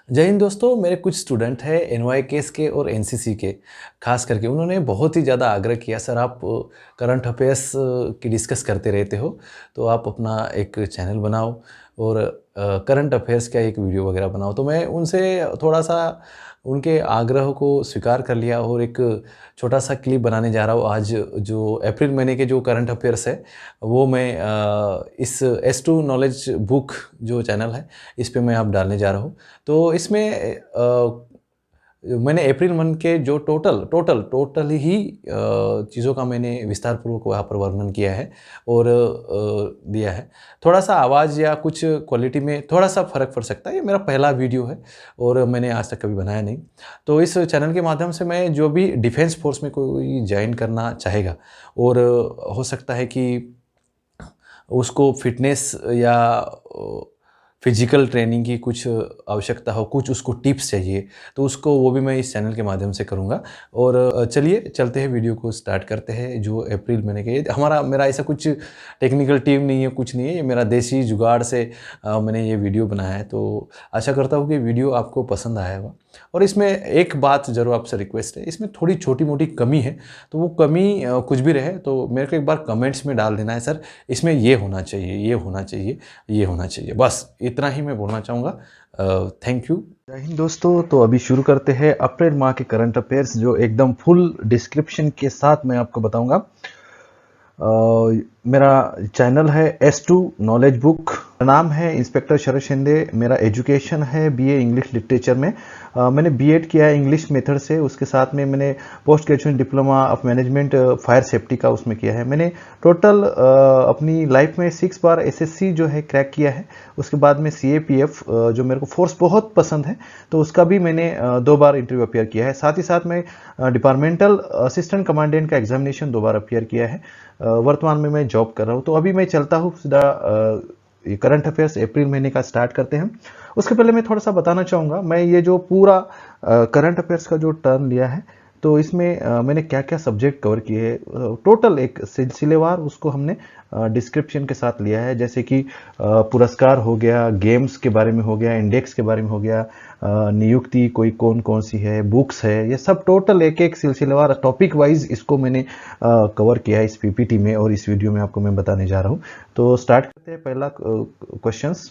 जय हिंद दोस्तों। मेरे कुछ स्टूडेंट हैं एनवाईकेएस के और एनसीसी के, खास करके उन्होंने बहुत ही ज़्यादा आग्रह किया, सर आप करंट अफेयर्स की डिस्कस करते रहते हो, तो आप अपना एक चैनल बनाओ और करंट अफेयर्स का एक वीडियो वगैरह बनाओ। तो मैं उनसे थोड़ा सा उनके आग्रह को स्वीकार कर लिया और एक छोटा सा क्लिप बनाने जा रहा हूँ। आज जो अप्रैल महीने के जो करंट अफेयर्स है वो मैं इस S2 नॉलेज बुक जो चैनल है इस पे मैं आप डालने जा रहा हूँ। तो इसमें मैंने अप्रैल मंथ के जो टोटल ही चीज़ों का मैंने विस्तारपूर्वक वहाँ पर वर्णन किया है और दिया है। थोड़ा-सा आवाज़ या कुछ क्वालिटी में थोड़ा-सा फ़र्क पड़ सकता है, ये मेरा पहला वीडियो है और मैंने आज तक कभी बनाया नहीं। तो इस चैनल के माध्यम से मैं जो भी डिफेंस फ़ोर्स में कोई जॉइन करना चाहेगा और हो सकता है कि उसको फ़िटनेस या फिज़िकल ट्रेनिंग की कुछ आवश्यकता हो, कुछ उसको टिप्स चाहिए, तो उसको वो भी मैं इस चैनल के माध्यम से करूँगा। और चलिए चलते हैं, वीडियो को स्टार्ट करते हैं। जो अप्रैल महीने के मेरा ऐसा कुछ टेक्निकल टीम नहीं है, कुछ नहीं है, ये मेरा देसी जुगाड़ से मैंने ये वीडियो बनाया है। तो आशा करता हूँ कि वीडियो आपको पसंद आया होगा। और इसमें एक बात ज़रूर आपसे रिक्वेस्ट है, इसमें थोड़ी छोटी-मोटी कमी है, तो वो कमी कुछ भी रहे तो मेरे को एक बार कमेंट्स में डाल देना है, सर इसमें ये होना चाहिए, ये होना चाहिए, ये होना चाहिए। बस इतना ही मैं बोलना चाहूँगा। Thank you. जय हिंद दोस्तों। तो अभी शुरू करते हैं अप्रैल माह के करंट अफेयर्स, जो एकदम फुल डिस्क्रिप्शन के साथ मैं आपको बताऊंगा। मेरा चैनल है S2 नॉलेज बुक, नाम है इंस्पेक्टर शरद शिंदे। मेरा एजुकेशन है BA इंग्लिश लिटरेचर में। मैंने B.Ed किया है इंग्लिश मेथड से, उसके साथ में मैंने post graduation diploma of management fire safety का उसमें किया है। मैंने टोटल अपनी लाइफ में 6 बार SSC जो है क्रैक किया है। उसके बाद में CAPF जो मेरे को फोर्स बहुत पसंद है, तो उसका भी मैंने 2 बार इंटरव्यू अपियर किया है। साथ ही साथ मैं डिपार्टमेंटल असिस्टेंट कमांडेंट का एग्जामिनेशन 2 बार अपियर किया है। वर्तमान में मैं जॉब कर रहा हूँ। तो अभी मैं चलता हूँ सीधा करंट अफेयर्स अप्रैल महीने का स्टार्ट करते हैं। उसके पहले मैं थोड़ा सा बताना चाहूँगा, मैं ये जो पूरा करंट अफेयर्स का जो टर्न लिया है, तो इसमें मैंने क्या क्या सब्जेक्ट कवर किए हैं, टोटल एक सिलसिलेवार उसको हमने डिस्क्रिप्शन के साथ लिया है। जैसे कि पुरस्कार हो गया, गेम्स के बारे में हो गया, इंडेक्स के बारे में हो गया, नियुक्ति कोई कौन कौन सी है, बुक्स है, ये सब टोटल एक एक सिलसिलेवार टॉपिक वाइज इसको मैंने कवर किया है इस PPT में, और इस वीडियो में आपको मैं बताने जा रहा हूँ। तो स्टार्ट करते हैं पहला क्वेश्चंस।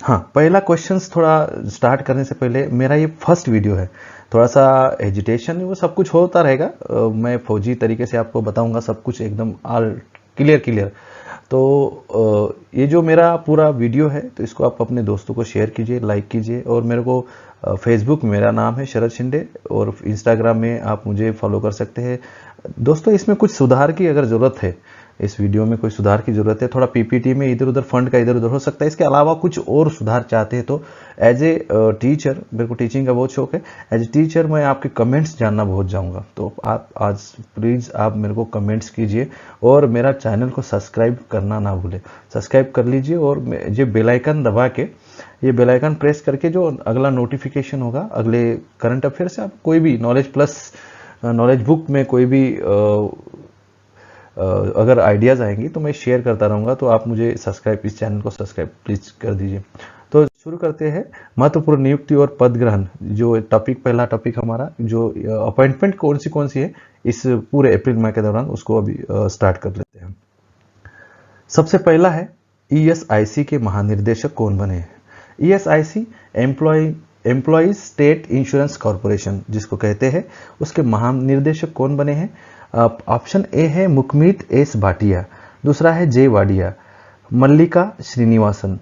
हाँ, पहला क्वेश्चंस थोड़ा स्टार्ट करने से पहले, मेरा ये फर्स्ट वीडियो है, थोड़ा सा एजिटेशन वो सब कुछ होता रहेगा। मैं फौजी तरीके से आपको बताऊंगा सब कुछ एकदम ऑल क्लियर। तो ये जो मेरा पूरा वीडियो है, तो इसको आप अपने दोस्तों को शेयर कीजिए, लाइक कीजिए। और मेरे को फेसबुक में मेरा नाम है शरद शिंदे, और इंस्टाग्राम में आप मुझे फॉलो कर सकते हैं। दोस्तों, इसमें कुछ सुधार की अगर ज़रूरत है, इस वीडियो में कोई सुधार की ज़रूरत है, थोड़ा PPT में इधर उधर फंड का इधर उधर हो सकता है, इसके अलावा कुछ और सुधार चाहते हैं, तो एज ए टीचर, मेरे को टीचिंग का बहुत शौक है, एज ए टीचर मैं आपके कमेंट्स जानना बहुत चाहूँगा। तो आप आज प्लीज़ आप मेरे को कमेंट्स कीजिए, और मेरा चैनल को सब्सक्राइब करना ना भूलें। सब्सक्राइब कर लीजिए, और ये बेल आइकन दबा के, ये बेल आइकन प्रेस करके जो अगला नोटिफिकेशन होगा अगले करंट अफेयर से, आप कोई भी नॉलेज प्लस नॉलेज बुक में कोई भी अगर आइडियाज़ आएंगी तो मैं शेयर करता रहूँगा। तो आप मुझे सब्सक्राइब, इस चैनल को सब्सक्राइब प्लीज़ कर दीजिए। तो शुरू करते हैं महत्वपूर्ण नियुक्ति और पद ग्रहण, जो टॉपिक, पहला टॉपिक हमारा, जो अपॉइंटमेंट कौन सी है इस पूरे अप्रैल माह के दौरान, उसको अभी स्टार्ट कर लेते हैं। सबसे पहला है ESIC के महानिर्देशक कौन बने हैं। ESIC employees state insurance corporation जिसको कहते हैं, उसके महानिर्देशक कौन बने हैं। ऑप्शन ए है मुकमीत एस भाटिया, दूसरा है J वाडिया, मल्लिका श्रीनिवासन,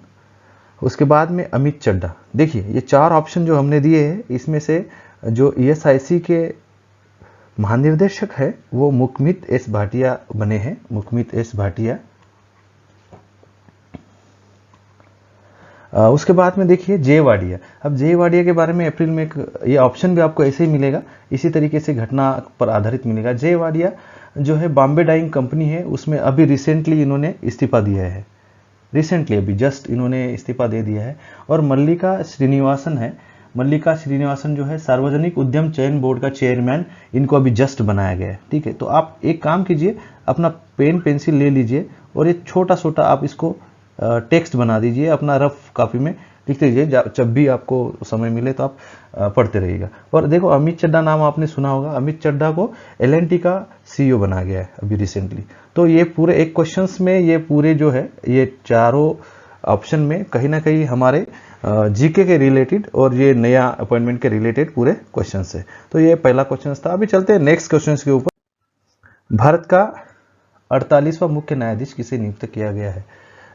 उसके बाद में अमित चड्ढा। देखिए, ये 4 ऑप्शन जो हमने दिए हैं, इसमें से जो ESIC के महानिर्देशक है वो मुकमीत एस भाटिया बने हैं, मुकमीत एस भाटिया। उसके बाद में देखिए J वाडिया। अब J वाडिया के बारे में अप्रैल में ये ऑप्शन भी आपको ऐसे ही मिलेगा, इसी तरीके से घटना पर आधारित मिलेगा। J वाडिया जो है बॉम्बे डाइंग कंपनी है, उसमें अभी रिसेंटली इन्होंने इस्तीफा दिया है, रिसेंटली अभी जस्ट इन्होंने इस्तीफा दे दिया है। और मल्लिका श्रीनिवासन है, मल्लिका श्रीनिवासन जो है सार्वजनिक उद्यम चयन बोर्ड का चेयरमैन, इनको अभी जस्ट बनाया गया है। ठीक है, तो आप एक काम कीजिए, अपना पेन पेंसिल ले लीजिए, और ये छोटा छोटा आप इसको टेक्स्ट बना दीजिए अपना रफ कॉपी में, लिख लीजिए, जब भी आपको समय मिले तो आप पढ़ते रहिएगा। और देखो अमित चड्ढा नाम आपने सुना होगा, अमित चड्ढा को L&T का CEO बना गया है अभी रिसेंटली। तो ये पूरे एक क्वेश्चंस में ये पूरे जो है ये चारों ऑप्शन में कहीं ना कहीं हमारे जीके के रिलेटेड और ये नया अपॉइंटमेंट के रिलेटेड पूरे क्वेश्चन है। तो ये पहला क्वेश्चन था। अभी चलते हैं नेक्स्ट क्वेश्चन के ऊपर। भारत का 48वां मुख्य न्यायाधीश किसे नियुक्त किया गया है?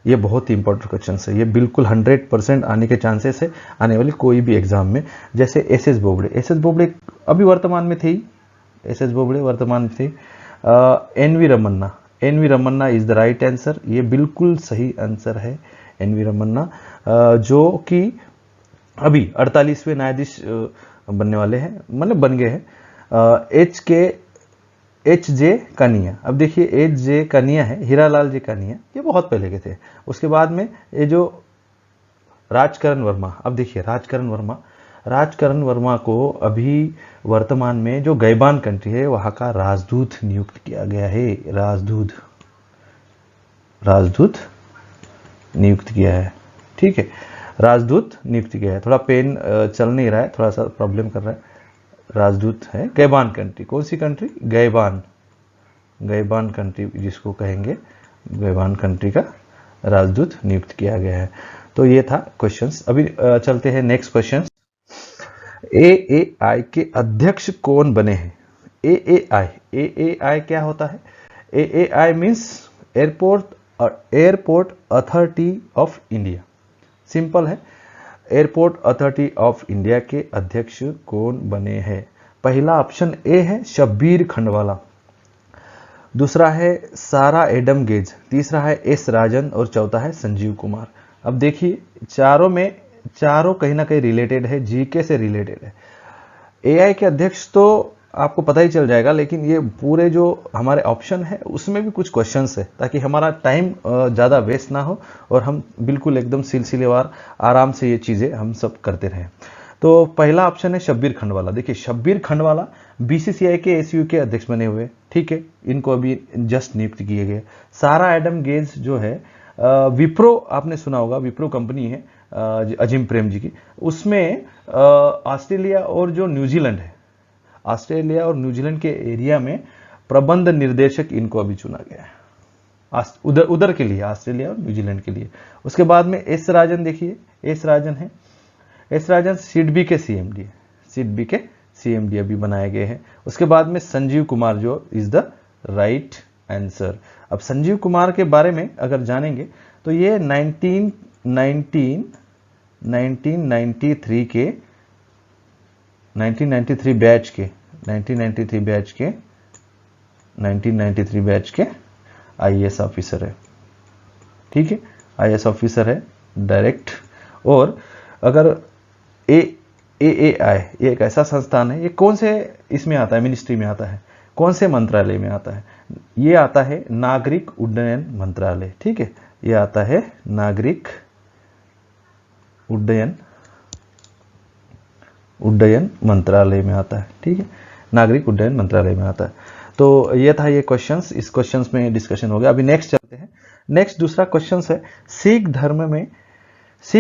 ये बहुत ही इंपॉर्टेंट क्वेश्चन है, ये बिल्कुल 100% आने के चांसेस है आने वाली कोई भी एग्जाम में। जैसे SS बोबड़े अभी वर्तमान में थे ही, SS बोबड़े वर्तमान में थे। NV Ramana is the right answer, ये बिल्कुल सही आंसर है NV रमन्ना, जो कि अभी 48वें न्यायाधीश बनने वाले हैं, मतलब बन गए हैं। HJ कानिया, अब देखिए HJ कानिया है, हीरालाल जी कानिया, ये बहुत पहले के थे। उसके बाद में ये जो राजकरण वर्मा, अब देखिए राजकरण वर्मा को अभी वर्तमान में जो गैबान कंट्री है वहां का राजदूत नियुक्त किया गया है। राजदूत नियुक्त किया है, ठीक है, राजदूत नियुक्त किया है। थोड़ा पेन चल नहीं रहा है, थोड़ा सा प्रॉब्लम कर रहा है। राजदूत है गैबान कंट्री, कौन सी कंट्री? गैबान कंट्री जिसको कहेंगे, गैबान कंट्री का राजदूत नियुक्त किया गया है। तो ये था क्वेश्चंस। अभी चलते हैं नेक्स्ट क्वेश्चन। AAI के अध्यक्ष कौन बने हैं? AAI क्या होता है? AAI means airport authority of India. Simple है, एयरपोर्ट अथॉरिटी ऑफ इंडिया के अध्यक्ष कौन बने हैं? पहला ऑप्शन ए है शब्बीर खंडवाला, दूसरा है सारा एडम गेज, तीसरा है S राजन और चौथा है संजीव कुमार। अब देखिए चारों कहीं ना कहीं रिलेटेड है, जीके से रिलेटेड है। AI के अध्यक्ष तो आपको पता ही चल जाएगा, लेकिन ये पूरे जो हमारे ऑप्शन है उसमें भी कुछ क्वेश्चंस है, ताकि हमारा टाइम ज़्यादा वेस्ट ना हो और हम बिल्कुल एकदम सिलसिलेवार आराम से ये चीज़ें हम सब करते रहें। तो पहला ऑप्शन है शब्बीर खंडवाला। देखिए शब्बीर खंडवाला BCCI के SU के अध्यक्ष बने हुए, ठीक है, इनको अभी जस्ट नियुक्त किए गए। सारा एडम गेज जो है विप्रो, आपने सुना होगा, विप्रो कंपनी है अजीम प्रेम जी की, उसमें ऑस्ट्रेलिया और जो न्यूजीलैंड है, ऑस्ट्रेलिया और न्यूजीलैंड के एरिया में प्रबंध निर्देशक इनको अभी चुना गया है, उधर के लिए, ऑस्ट्रेलिया और न्यूजीलैंड के लिए। उसके बाद में S राजन, देखिए S राजन है, S राजन सिडबी के CMD अभी बनाए गए हैं। उसके बाद में संजीव कुमार जो इज द राइट आंसर। अब संजीव कुमार के बारे में अगर जानेंगे तो ये 1993 बैच के IAS ऑफिसर है, ठीक है, IAS ऑफिसर है डायरेक्ट। और अगर AAI ये एक ऐसा संस्थान है, ये कौन से इसमें आता है, मिनिस्ट्री में आता है, कौन से मंत्रालय में आता है? ये आता है नागरिक उड्डयन मंत्रालय, ठीक है, ये आता है नागरिक उड्डयन मंत्रालय में आता है, ठीक है, नागरिक उड्डयन मंत्रालय में आता है। तो ये था ये क्वेश्चंस, इस क्वेश्चंस में डिस्कशन हो गया। अभी नेक्स्ट चलते हैं। नेक्स्ट दूसरा क्वेश्चंस है, सिख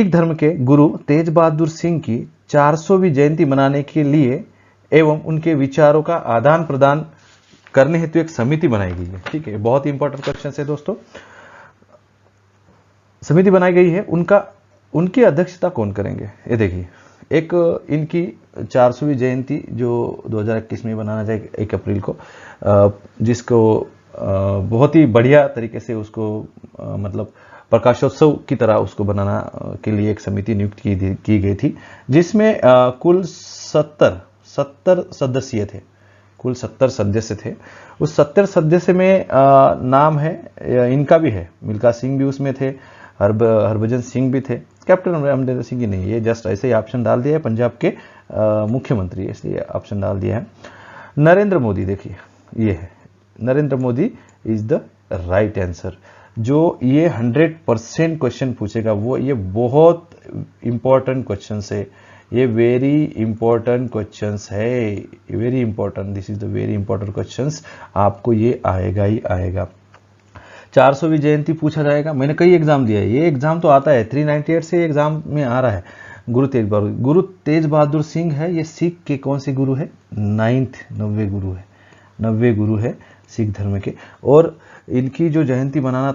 धर्म के गुरु तेज बहादुर सिंह की 400वीं जयंती मनाने के लिए एवं उनके विचारों का आदान प्रदान करने हेतु एक समिति बनाई गई है, ठीक है, बहुत ही इंपॉर्टेंट क्वेश्चन है दोस्तों। समिति बनाई गई है, उनकी अध्यक्षता कौन करेंगे? ये देखिए, एक इनकी 400वीं जयंती जो 2021 में बनाना चाहिए 1 अप्रैल को, जिसको बहुत ही बढ़िया तरीके से उसको मतलब प्रकाशोत्सव की तरह उसको बनाना के लिए एक समिति नियुक्त की गई थी, जिसमें कुल 70 सदस्य थे, कुल 70 सदस्य थे। उस 70 सदस्य में नाम है, इनका भी है, मिल्खा सिंह भी उसमें थे, हरभजन सिंह भी थे, कैप्टन अमरिंदर सिंह ही नहीं, ये जस्ट ऐसे ही ऑप्शन डाल दिया है, पंजाब के मुख्यमंत्री इसलिए ऑप्शन डाल दिया है। नरेंद्र मोदी, देखिए ये है, Narendra Modi is the right answer. जो ये 100% क्वेश्चन पूछेगा वो, ये बहुत इंपॉर्टेंट क्वेश्चन है, ये वेरी इंपॉर्टेंट क्वेश्चंस है, very important, this is the very important questions, आपको ये आएगा ही आएगा। 400वीं जयंती पूछा जाएगा। मैंने कई एग्जाम दिया है, ये एग्जाम तो आता है, 398 से एग्जाम में आ रहा है। गुरु तेज बहादुर सिंह है, ये सिख के कौन से गुरु है? 90वें गुरु है, 90वें गुरु है सिख धर्म के। और इनकी जो जयंती मनाना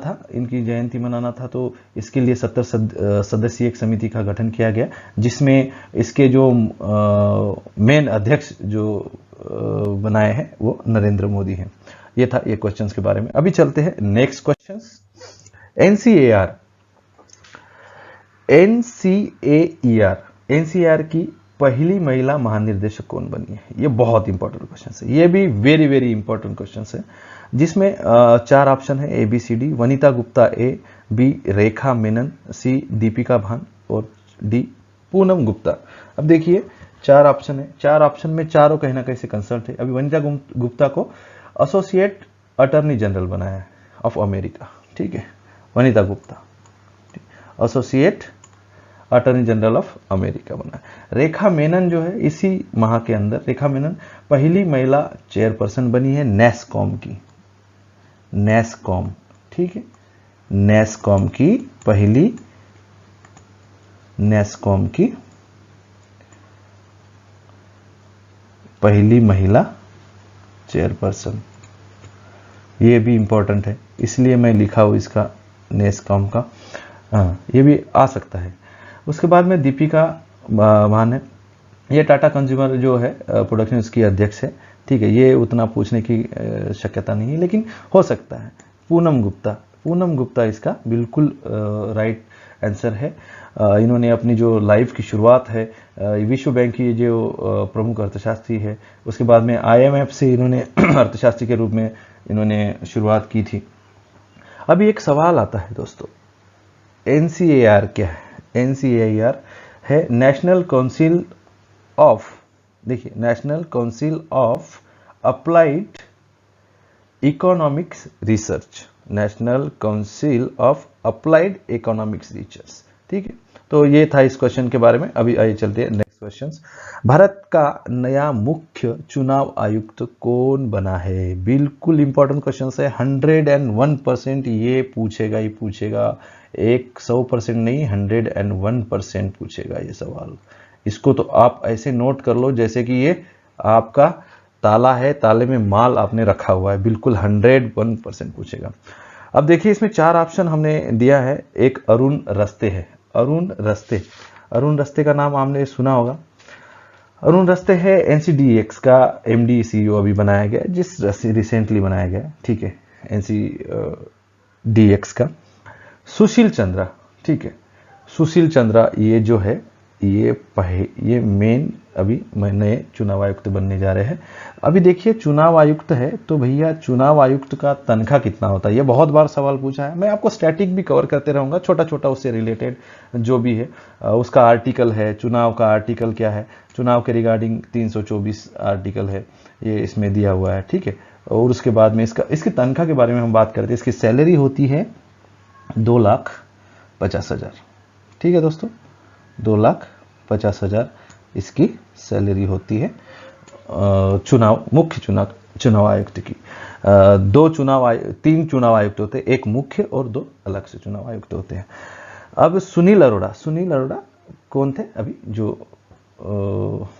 था तो इसके लिए 70 सदस्यीय एक समिति का गठन किया गया, जिसमें इसके जो मेन अध्यक्ष जो बनाए हैं वो नरेंद्र मोदी हैं। ये था ये क्वेश्चंस के बारे में। अभी चलते हैं नेक्स्ट क्वेश्चंस। एनसीएआर की पहली महिला महानिर्देशक कौन बनी है? ये बहुत इंपॉर्टेंट क्वेश्चन है, ये भी वेरी वेरी इंपॉर्टेंट क्वेश्चन है, जिसमें 4 ऑप्शन है ABCD। Vanita Gupta A, B Rekha Menon, C Deepika भान और D पूनम गुप्ता। अब देखिए 4 ऑप्शन है, 4 ऑप्शन में चारों कहीं ना कहीं से कंसल्ट है। अभी वनिता गुप्ता को एसोसिएट अटॉर्नी जनरल बनाया है ऑफ अमेरिका, ठीक है, Vanita Gupta associate attorney general of America बना। रेखा मेनन जो है इसी माह के अंदर रेखा मेनन पहली महिला चेयरपर्सन बनी है नेस्कॉम की, नेस्कॉम, ठीक है, नेस्कॉम की पहली, नेस्कॉम की पहली महिला चेयरपर्सन। ये भी इंपॉर्टेंट है, इसलिए मैं लिखा हूं इसका नेस्कॉम का, हाँ ये भी आ सकता है। उसके बाद में दीपिका भान है, ये टाटा कंज्यूमर जो है प्रोडक्शन उसकी अध्यक्ष है, ठीक है, ये उतना पूछने की शक्यता नहीं है, लेकिन हो सकता है। पूनम गुप्ता इसका बिल्कुल राइट आंसर है। इन्होंने अपनी जो लाइफ की शुरुआत है विश्व बैंक की जो प्रमुख अर्थशास्त्री है, उसके बाद में IMF से इन्होंने अर्थशास्त्री के रूप में इन्होंने शुरुआत की थी। अभी एक सवाल आता है दोस्तों, NCAR क्या है? NCAR है नेशनल काउंसिल ऑफ, देखिए national council of applied economics research, national council of applied economics research, ठीक है। तो ये था इस क्वेश्चन के बारे में। अभी आइए चलते हैं नेक्स्ट क्वेश्चन। भारत का नया मुख्य चुनाव आयुक्त कौन बना है? बिल्कुल इंपॉर्टेंट क्वेश्चन है, 101% ये पूछेगा ही पूछेगा, 100% नहीं 101% पूछेगा ये सवाल। इसको तो आप ऐसे नोट कर लो जैसे कि ये आपका ताला है, ताले में माल आपने रखा हुआ है, बिल्कुल 101% पूछेगा। अब देखिए इसमें 4 ऑप्शन हमने दिया है। एक अरुण रस्ते है, अरुण रस्ते का नाम आपने सुना होगा। अरुण रस्ते है NCDX का MD CEO अभी बनाया गया, जिस रिसेंटली बनाया गया, ठीक है, NCDX का। सुशील चंद्रा, ठीक है, सुशील चंद्रा ये जो है ये मेन अभी नए चुनाव आयुक्त बनने जा रहे हैं। अभी देखिए चुनाव आयुक्त है तो भैया चुनाव आयुक्त का तनख्वाह कितना होता है, ये बहुत बार सवाल पूछा है। मैं आपको स्टैटिक भी कवर करते रहूंगा, छोटा छोटा उससे रिलेटेड जो भी है उसका आर्टिकल है, चुनाव का आर्टिकल क्या है, चुनाव के रिगार्डिंग 324 आर्टिकल है, ये इसमें दिया हुआ है, ठीक है। और उसके बाद में इसकी तनख्वाह के बारे में हम बात करते हैं। इसकी सैलरी होती है 2,50,000, ठीक है दोस्तों, 2,50,000 इसकी सैलरी होती है मुख्य चुनाव आयुक्त की। 3 चुनाव आयुक्त होते हैं, एक मुख्य और 2 अलग से चुनाव आयुक्त होते हैं। अब सुनील अरोड़ा कौन थे? अभी जो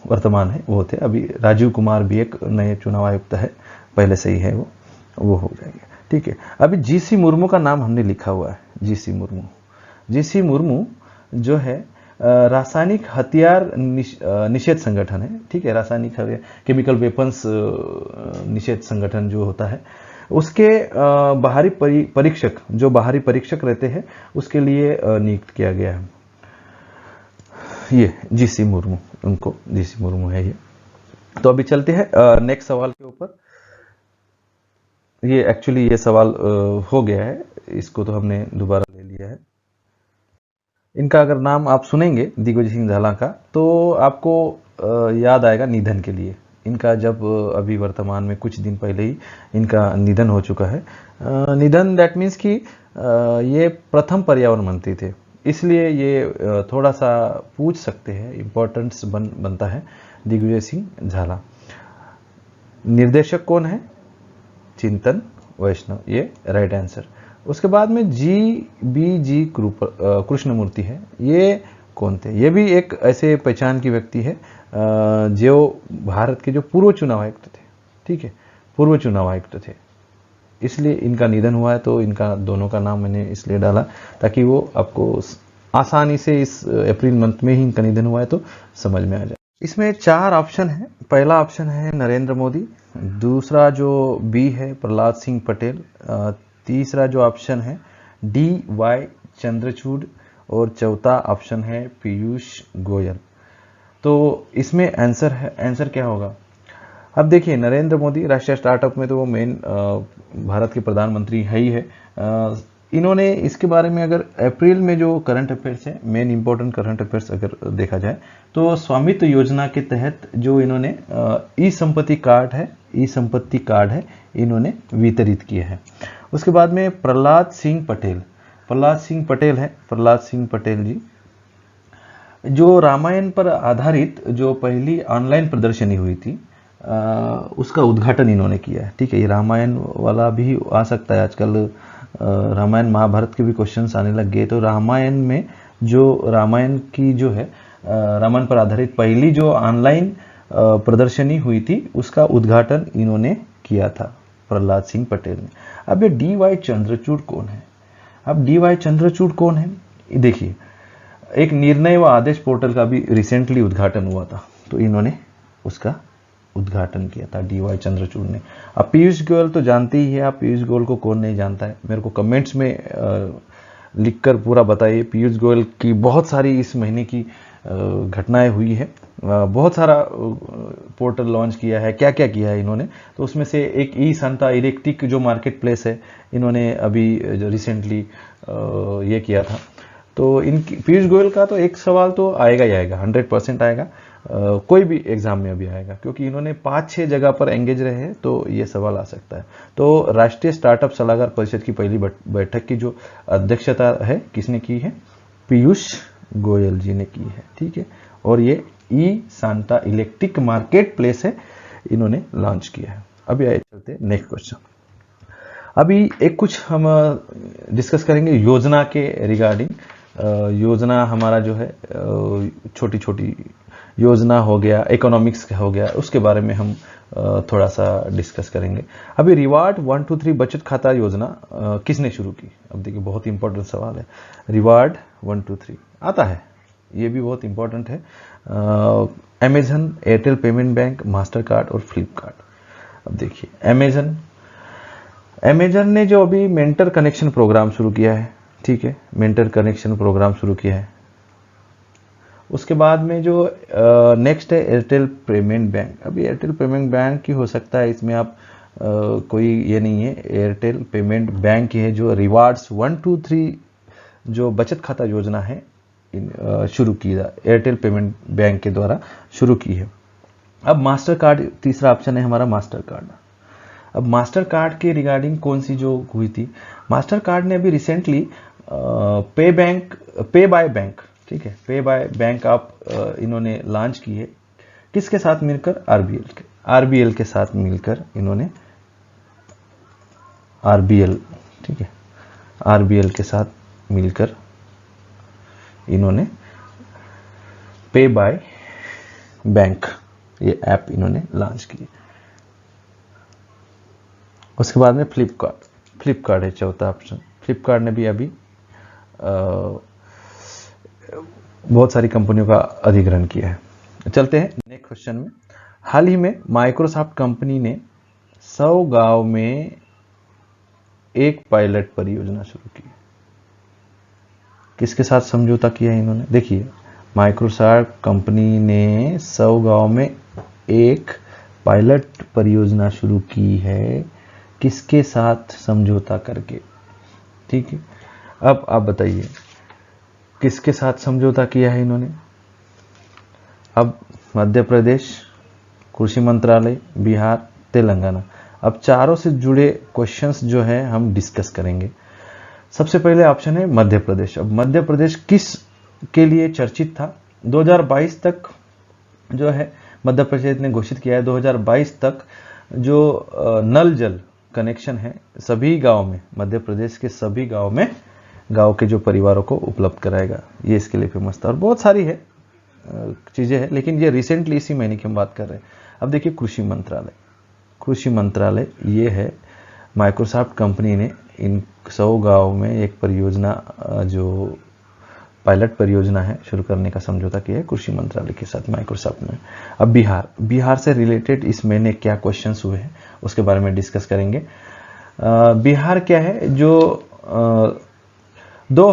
वर्तमान है वो थे। अभी राजीव कुमार भी एक नए चुनाव आयुक्त है, पहले से ही है वो हो जाएंगे, ठीक है। अभी GC मुर्मू का नाम हमने लिखा हुआ है, GC मुर्मू जो है रासायनिक हथियार निषेध संगठन है, ठीक है, रासायनिक केमिकल वेपन्स निषेध संगठन जो होता है उसके बाहरी परीक्षक रहते हैं, उसके लिए नियुक्त किया गया है ये GC मुर्मू, उनको GC मुर्मू है ये। तो अभी चलते हैं नेक्स्ट सवाल के ऊपर। ये एक्चुअली ये सवाल हो गया है, इसको तो हमने दोबारा ले लिया है। इनका अगर नाम आप सुनेंगे दिग्विजय सिंह झाला का तो आपको याद आएगा निधन के लिए। इनका जब अभी वर्तमान में कुछ दिन पहले ही इनका निधन हो चुका है। निधन दैट मीन्स कि ये प्रथम पर्यावरण मंत्री थे, इसलिए ये थोड़ा सा पूछ सकते हैं, इंपॉर्टेंस बनता है दिग्विजय सिंह झाला। निर्देशक कौन है? चिंतन वैष्णव, ये राइट आंसर। उसके बाद में जी कृष्णमूर्ति है, ये कौन थे? ये भी एक ऐसे पहचान की व्यक्ति है जो भारत के जो पूर्व चुनाव आयुक्त थे, ठीक है, पूर्व चुनाव आयुक्त थे, इसलिए इनका निधन हुआ है। तो इनका दोनों का नाम मैंने इसलिए डाला ताकि वो आपको आसानी से इस अप्रैल मंथ में ही इनका निधन हुआ है तो समझ में आ जाए। इसमें 4 ऑप्शन है। पहला ऑप्शन है नरेंद्र मोदी, दूसरा जो बी है प्रहलाद सिंह पटेल, तीसरा जो ऑप्शन है DY चंद्रचूड़ और चौथा ऑप्शन है पीयूष गोयल। तो इसमें आंसर क्या होगा? अब देखिए, नरेंद्र मोदी राष्ट्रीय स्टार्टअप में तो वो मेन भारत के प्रधानमंत्री है ही है। इन्होंने इसके बारे में अगर अप्रैल में जो करंट अफेयर्स है, मेन इंपॉर्टेंट करंट अफेयर्स अगर देखा जाए तो स्वामित्व योजना के तहत जो इन्होंने ई संपत्ति कार्ड है इन्होंने वितरित किए हैं। उसके बाद में प्रहलाद सिंह पटेल जी, जो रामायण पर आधारित जो पहली ऑनलाइन प्रदर्शनी हुई थी उसका उद्घाटन इन्होंने किया है, ठीक है। ये रामायण वाला भी आ सकता है, आजकल रामायण महाभारत के भी क्वेश्चंस आने लग गए। तो रामायण की जो है रामायण पर आधारित पहली जो ऑनलाइन प्रदर्शनी हुई थी उसका उद्घाटन इन्होंने किया था, प्रहलाद सिंह पटेल ने। अब ये DY चंद्रचूड़ कौन है? अब DY चंद्रचूड़ कौन है? देखिए, एक निर्णय व आदेश पोर्टल का भी रिसेंटली उद्घाटन हुआ था, तो इन्होंने उसका उद्घाटन किया था DY चंद्रचूड़ ने। अब पीयूष गोयल तो जानते ही है आप, पीयूष गोयल को कौन नहीं जानता है? मेरे को कमेंट्स में लिखकर पूरा बताइए। पीयूष गोयल की बहुत सारी इस महीने की घटनाएं हुई है, बहुत सारा पोर्टल लॉन्च किया है, क्या क्या किया है इन्होंने। तो उसमें से एक ई सांता इलेक्ट्रिक जो मार्केट प्लेस है, इन्होंने अभी रिसेंटली ये किया था। तो इनकी पीयूष गोयल का तो एक सवाल तो आएगा ही आएगा, 100% आएगा, कोई भी एग्जाम में अभी आएगा, क्योंकि इन्होंने 5-6 जगह पर एंगेज रहे हैं, तो ये सवाल आ सकता है। तो राष्ट्रीय स्टार्टअप सलाहकार परिषद की पहली बैठक की जो अध्यक्षता है किसने की है? पीयूष गोयल जी ने की है, ठीक है। और ये ई सांता इलेक्ट्रिक मार्केट प्लेस है, इन्होंने लॉन्च किया है। अभी आए चलते नेक्स्ट क्वेश्चन। अभी एक कुछ हम डिस्कस करेंगे योजना के रिगार्डिंग। योजना हमारा जो है छोटी छोटी योजना हो गया, इकोनॉमिक्स हो गया, उसके बारे में हम थोड़ा सा डिस्कस करेंगे। अभी रिवार्ड 1 2 3 बचत खाता योजना किसने शुरू की? अब देखिए, बहुत इंपॉर्टेंट सवाल है। रिवार्ड 1 2 3 आता है, ये भी बहुत इंपॉर्टेंट है। Amazon, Airtel payment bank, master card और फ्लिपकार्ट। अब देखिए, अमेजन ने जो अभी मेंटर कनेक्शन प्रोग्राम शुरू किया है, ठीक है, मेंटर कनेक्शन प्रोग्राम शुरू किया है। उसके बाद में जो नेक्स्ट है एयरटेल पेमेंट बैंक। अभी एयरटेल पेमेंट बैंक की हो सकता है, इसमें आप कोई ये नहीं है, एयरटेल पेमेंट बैंक की है जो रिवार्ड्स 1 2 3 जो बचत खाता योजना है शुरू की है, एयरटेल पेमेंट बैंक के द्वारा शुरू की है। अब मास्टर कार्ड, तीसरा ऑप्शन है हमारा मास्टर कार्ड। अब मास्टर कार्ड के रिगार्डिंग कौन सी जो हुई थी, मास्टर कार्ड ने अभी रिसेंटली पे बाय बैंक, ठीक है, पे बाय बैंक आप इन्होंने लॉन्च की है। किसके साथ मिलकर? आरबीएल के साथ मिलकर इन्होंने ठीक है, आरबीएल के साथ मिलकर इन्होंने पे बाय बैंक ये ऐप इन्होंने लॉन्च की। उसके बाद में फ्लिपकार्ट है चौथा ऑप्शन। फ्लिपकार्ट ने भी अभी बहुत सारी कंपनियों का अधिग्रहण किया है। चलते हैं नेक्स्ट क्वेश्चन में। हाल ही में माइक्रोसॉफ्ट कंपनी ने 100 गांव में एक पायलट परियोजना शुरू की। किसके साथ समझौता किया है इन्होंने? देखिए, माइक्रोसॉफ्ट कंपनी ने 100 गांव में एक पायलट परियोजना शुरू की है। किसके साथ समझौता करके? ठीक है, अब आप बताइए किसके साथ समझौता किया है इन्होंने? अब मध्य प्रदेश, कृषि मंत्रालय, बिहार, तेलंगाना। अब चारों से जुड़े क्वेश्चंस जो है हम डिस्कस करेंगे। सबसे पहले ऑप्शन है मध्य प्रदेश। अब मध्य प्रदेश किस के लिए चर्चित था? 2022 तक जो है मध्य प्रदेश ने घोषित किया है 2022 तक जो नल जल कनेक्शन है सभी गांव में, मध्य प्रदेश के सभी गांव में, गांव के जो परिवारों को उपलब्ध कराएगा, ये इसके लिए फेमस था। और बहुत सारी है चीज़ें हैं, लेकिन ये रिसेंटली इसी महीने की हम बात कर रहे हैं। अब देखिए कृषि मंत्रालय, कृषि मंत्रालय ये है, माइक्रोसॉफ्ट कंपनी ने इन 100 गाँव में एक परियोजना जो पायलट परियोजना है शुरू करने का समझौता किया है कृषि मंत्रालय के साथ माइक्रोसॉफ्ट ने। अब बिहार से रिलेटेड इस महीने क्या क्वेश्चंस हुए हैं उसके बारे में डिस्कस करेंगे। बिहार क्या है, जो दो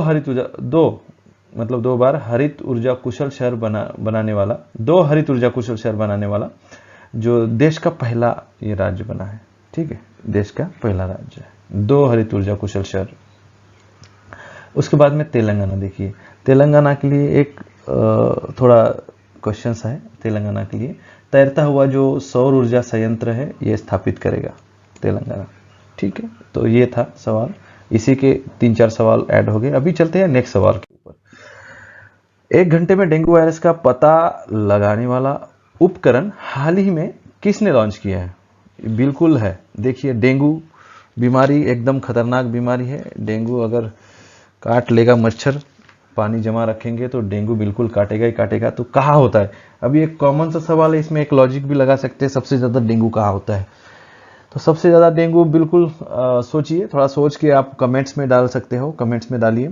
बार हरित ऊर्जा कुशल शहर बनाने वाला, 2 हरित ऊर्जा कुशल शहर बनाने वाला जो देश का पहला ये राज्य बना है। ठीक है, देश का पहला राज्य है, 2 हरित ऊर्जा कुशल शहर। उसके बाद में तेलंगाना, देखिए तेलंगाना के लिए एक थोड़ा क्वेश्चंस है। तेलंगाना के लिए तैरता हुआ जो सौर ऊर्जा संयंत्र है ये स्थापित करेगा तेलंगाना। ठीक है, तो ये था सवाल, इसी के 3-4 सवाल ऐड हो गए। अभी चलते हैं नेक्स्ट सवाल के ऊपर। 1 घंटे में डेंगू वायरस का पता लगाने वाला उपकरण हाल ही में किसने लॉन्च किया है? बिल्कुल है, देखिए डेंगू बीमारी एकदम खतरनाक बीमारी है। डेंगू अगर काट लेगा मच्छर, पानी जमा रखेंगे तो डेंगू बिल्कुल काटेगा ही काटेगा। तो कहाँ होता है? अभी एक कॉमन सा सवाल है, इसमें एक लॉजिक भी लगा सकते हैं, सबसे ज़्यादा डेंगू कहाँ होता है? तो सबसे ज़्यादा डेंगू बिल्कुल सोचिए, थोड़ा सोच के आप कमेंट्स में डाल सकते हो, कमेंट्स में डालिए।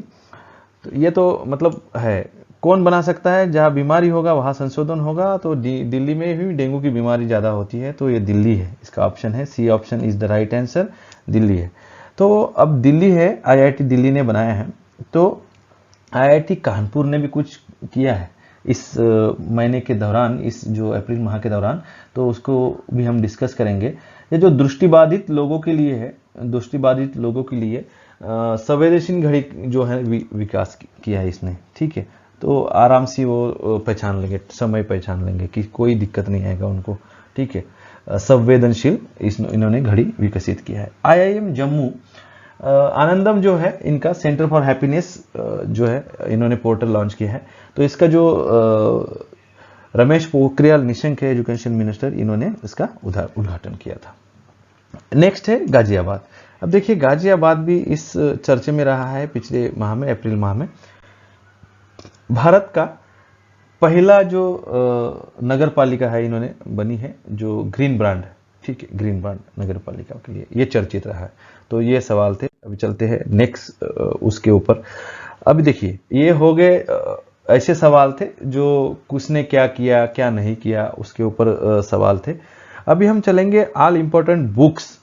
तो ये तो मतलब है, कौन बना सकता है? जहाँ बीमारी होगा वहाँ संशोधन होगा। तो दिल्ली में भी डेंगू की बीमारी ज़्यादा होती है, तो ये दिल्ली है, इसका ऑप्शन है C option is the right answer, Delhi है। तो अब दिल्ली है, IIT दिल्ली ने बनाया है। तो IIT कानपुर ने भी कुछ किया है इस महीने के दौरान, इस जो अप्रैल माह के दौरान, तो उसको भी हम डिस्कस करेंगे। ये जो दृष्टिबाधित लोगों के लिए है, दृष्टिबाधित लोगों के लिए संवेदनशील घड़ी जो है विकास किया है इसने। ठीक है, तो आराम से वो पहचान लेंगे, समय पहचान लेंगे कि कोई दिक्कत नहीं आएगा उनको। ठीक है, संवेदनशील इन्होंने घड़ी विकसित किया है। IIM जम्मू आनंदम जो है इनका सेंटर फॉर हैप्पीनेस जो है इन्होंने पोर्टल लॉन्च किया है। तो इसका जो रमेश पोखरियाल निशंक है एजुकेशन मिनिस्टर, इन्होंने इसका उद्घाटन किया था। नेक्स्ट है गाजियाबाद। अब देखिए गाजियाबाद भी इस चर्चे में रहा है पिछले माह में, अप्रैल माह में। भारत का पहला जो नगर पालिका है इन्होंने बनी है, जो ग्रीन ब्रांड, ठीक है, ग्रीन ब्रांड नगर पालिका के लिए ये चर्चित रहा है। तो ये सवाल थे। अभी चलते हैं नेक्स्ट उसके ऊपर। अभी देखिए ये हो गए ऐसे सवाल थे जो किसने क्या किया क्या नहीं किया उसके ऊपर सवाल थे। अभी हम चलेंगे all important books,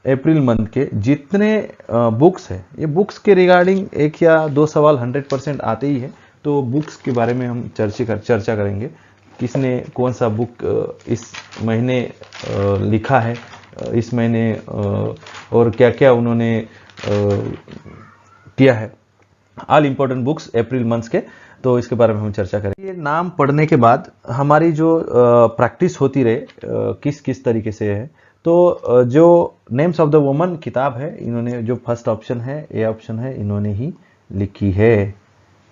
April month के जितने बुक्स है, ये बुक्स के रिगार्डिंग 1 या 2 सवाल 100% आते ही है। तो बुक्स के बारे में हम चर्चा करेंगे, किसने कौन सा बुक इस महीने लिखा है, इस महीने और क्या क्या उन्होंने किया है, all important books April month के। तो इसके बारे में हम चर्चा करेंगे। ये नाम पढ़ने के बाद हमारी जो प्रैक्टिस होती रहे किस किस तरीके से है। तो जो नेम्स ऑफ द वुमन किताब है, इन्होंने जो फर्स्ट ऑप्शन है, ए ऑप्शन है, इन्होंने ही लिखी है।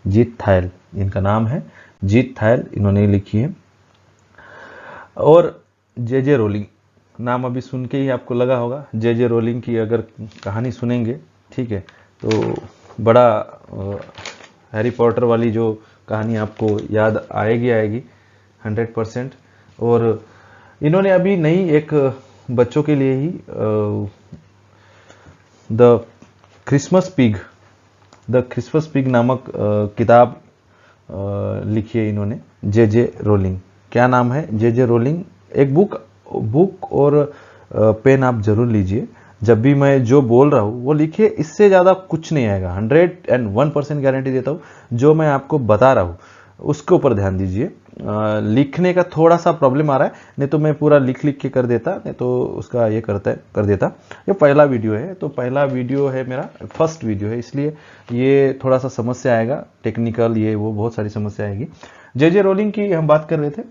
जीत थायल इनका नाम है, जीत थायल इन्होंने लिखी है। और जे रोलिंग, नाम अभी सुन के ही आपको लगा होगा, जे रोलिंग की अगर कहानी सुनेंगे, ठीक है, तो बड़ा हैरी पॉटर वाली जो कहानी आपको याद आएगी 100%। और इन्होंने अभी नई एक बच्चों के लिए ही द क्रिसमस पिग नामक किताब लिखी है इन्होंने, जे रोलिंग। क्या नाम है? जे रोलिंग। एक बुक और पेन आप जरूर लीजिए। जब भी मैं जो बोल रहा हूँ वो लिखिए, इससे ज़्यादा कुछ नहीं आएगा। 101% गारंटी देता हूँ। जो मैं आपको बता रहा हूँ उसके ऊपर ध्यान दीजिए। लिखने का थोड़ा सा प्रॉब्लम आ रहा है, नहीं तो मैं पूरा लिख के कर देता, नहीं तो उसका ये कर देता। ये पहला वीडियो है, तो पहला वीडियो है मेरा, फर्स्ट वीडियो है, इसलिए ये थोड़ा सा समस्या आएगा, टेक्निकल ये वो बहुत सारी समस्या आएगी। जे रोलिंग की हम बात कर रहे थे,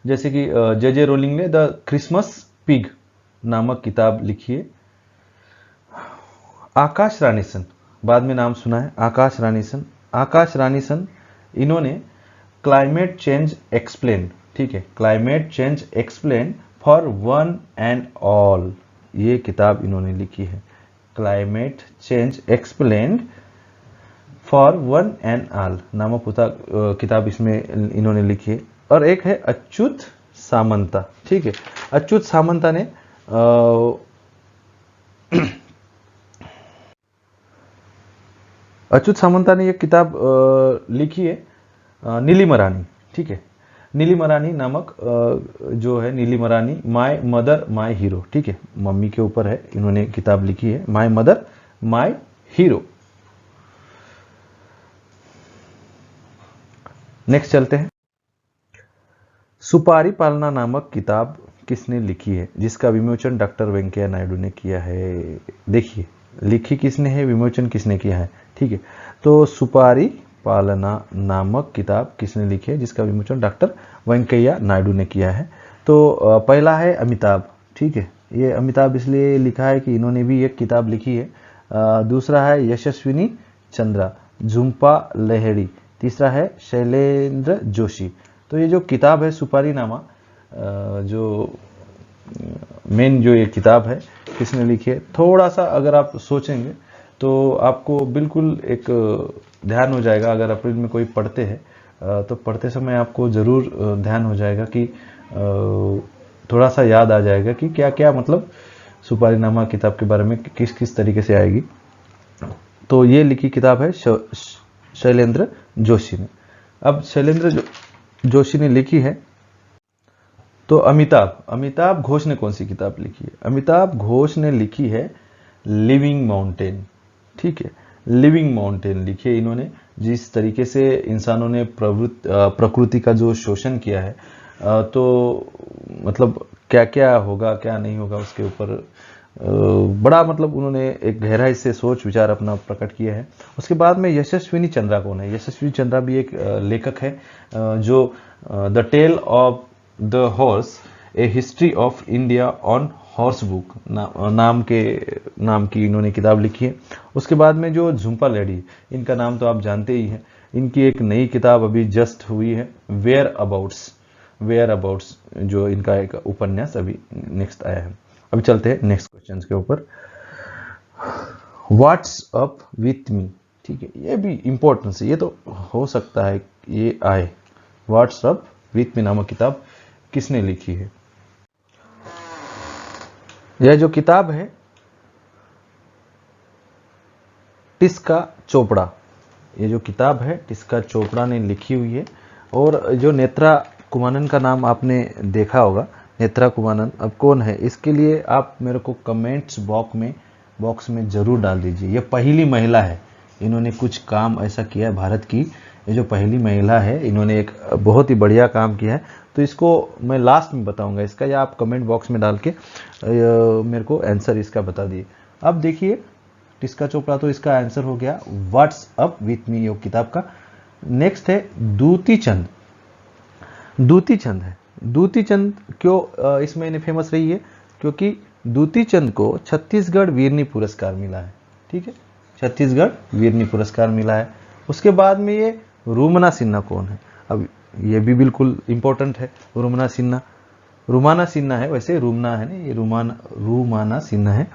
जैसे कि जे रोलिंग ने द क्रिसमस पिग नामक किताब लिखी है। आकाश रानीसन, बाद में नाम सुना है, आकाश रानीसन इन्होंने क्लाइमेट चेंज एक्सप्लेन, ठीक है, climate change explain for one and all, ये किताब इन्होंने लिखी है। Climate change explained for one and all नामक किताब इसमें इन्होंने लिखी है। और एक है अच्युत सामंता, ठीक है। अच्युत सामंता ने अच्युत सामंता ने एक किताब लिखी है नीलिमरानी, ठीक है। नीलिमरानी नामक जो है नीलिमरानी माय मदर माय हीरो, ठीक है। मम्मी के ऊपर है, इन्होंने किताब लिखी है my mother my hero. Next चलते हैं। सुपारी पालना नामक किताब किसने लिखी है, जिसका विमोचन डॉक्टर वेंकैया नायडू ने किया है। देखिए लिखी किसने है, विमोचन किसने किया है, ठीक है। तो सुपारी पालना नामक किताब किसने लिखी है, जिसका विमोचन डॉक्टर वेंकैया नायडू ने किया है। तो पहला है अमिताभ, ठीक है। ये अमिताभ इसलिए लिखा है कि इन्होंने भी एक किताब लिखी है। दूसरा है यशस्विनी चंद्रा, झुम्पा लहेड़ी। तीसरा है शैलेंद्र जोशी। तो ये जो किताब है सुपारी नामा, जो मेन जो ये किताब है किसने लिखी है, थोड़ा सा अगर आप सोचेंगे तो आपको बिल्कुल एक ध्यान हो जाएगा। अगर अप्रैल में कोई पढ़ते हैं तो पढ़ते समय आपको ज़रूर ध्यान हो जाएगा कि थोड़ा सा याद आ जाएगा कि क्या क्या मतलब सुपारी नामा किताब के बारे में किस किस तरीके से आएगी। तो ये लिखी किताब है शैलेंद्र जोशी ने। अब शैलेंद्र जोशी ने लिखी है। तो अमिताभ घोष ने कौन सी किताब लिखी है? अमिताभ घोष ने लिखी है लिविंग माउंटेन, ठीक है। लिविंग माउंटेन लिखी है इन्होंने। जिस तरीके से इंसानों ने प्रकृति का जो शोषण किया है, तो मतलब क्या क्या होगा क्या नहीं होगा उसके ऊपर बड़ा मतलब उन्होंने एक गहराई से सोच विचार अपना प्रकट किया है। उसके बाद में यशस्विनी चंद्रा कौन है? यशस्विनी चंद्रा भी एक लेखक है जो the tale of the horse a history of India on horse book नाम की इन्होंने किताब लिखी है। उसके बाद में जो झुम्पा लहेड़ी, इनका नाम तो आप जानते ही हैं। इनकी एक नई किताब अभी जस्ट हुई है, वेयर अबाउट्स, जो इनका एक उपन्यास अभी नेक्स्ट आया है। अभी चलते हैं नेक्स्ट क्वेश्चन के ऊपर। व्हाट्स अप विथ मी, ठीक है। ये भी इंपॉर्टेंस है, ये तो हो सकता है ये आए। व्हाट्स अप विथ मी नामक किताब किसने लिखी है? यह जो किताब है टिस्का चोपड़ा, ये जो किताब है टिस्का चोपड़ा ने लिखी हुई है। और जो नेत्रा कुमानन का नाम आपने देखा होगा, नेत्रा कुमानन अब कौन है, इसके लिए आप मेरे को कमेंट्स बॉक्स में जरूर डाल दीजिए। ये पहली महिला है, इन्होंने कुछ काम ऐसा किया है भारत की। ये जो पहली महिला है, इन्होंने एक बहुत ही बढ़िया काम किया है। तो इसको मैं लास्ट में बताऊंगा इसका, या आप कमेंट बॉक्स में डाल के मेरे को आंसर इसका बता दिए। अब देखिए टिस्का चोपड़ा, तो इसका आंसर हो गया व्हाट्स अप विथ मी, ये किताब का। नेक्स्ट है दूती चंद है। दूती चंद क्यों इस महीने फेमस रही है? क्योंकि दूती चंद को छत्तीसगढ़ वीरनी पुरस्कार मिला है, ठीक है। छत्तीसगढ़ वीरनी पुरस्कार मिला है। उसके बाद में ये रूमना सिन्हा कौन है? अब ये भी बिल्कुल इंपॉर्टेंट है। रुमाना सिन्हा है, वैसे रूमना है ना, ये रूमाना सिन्हा है।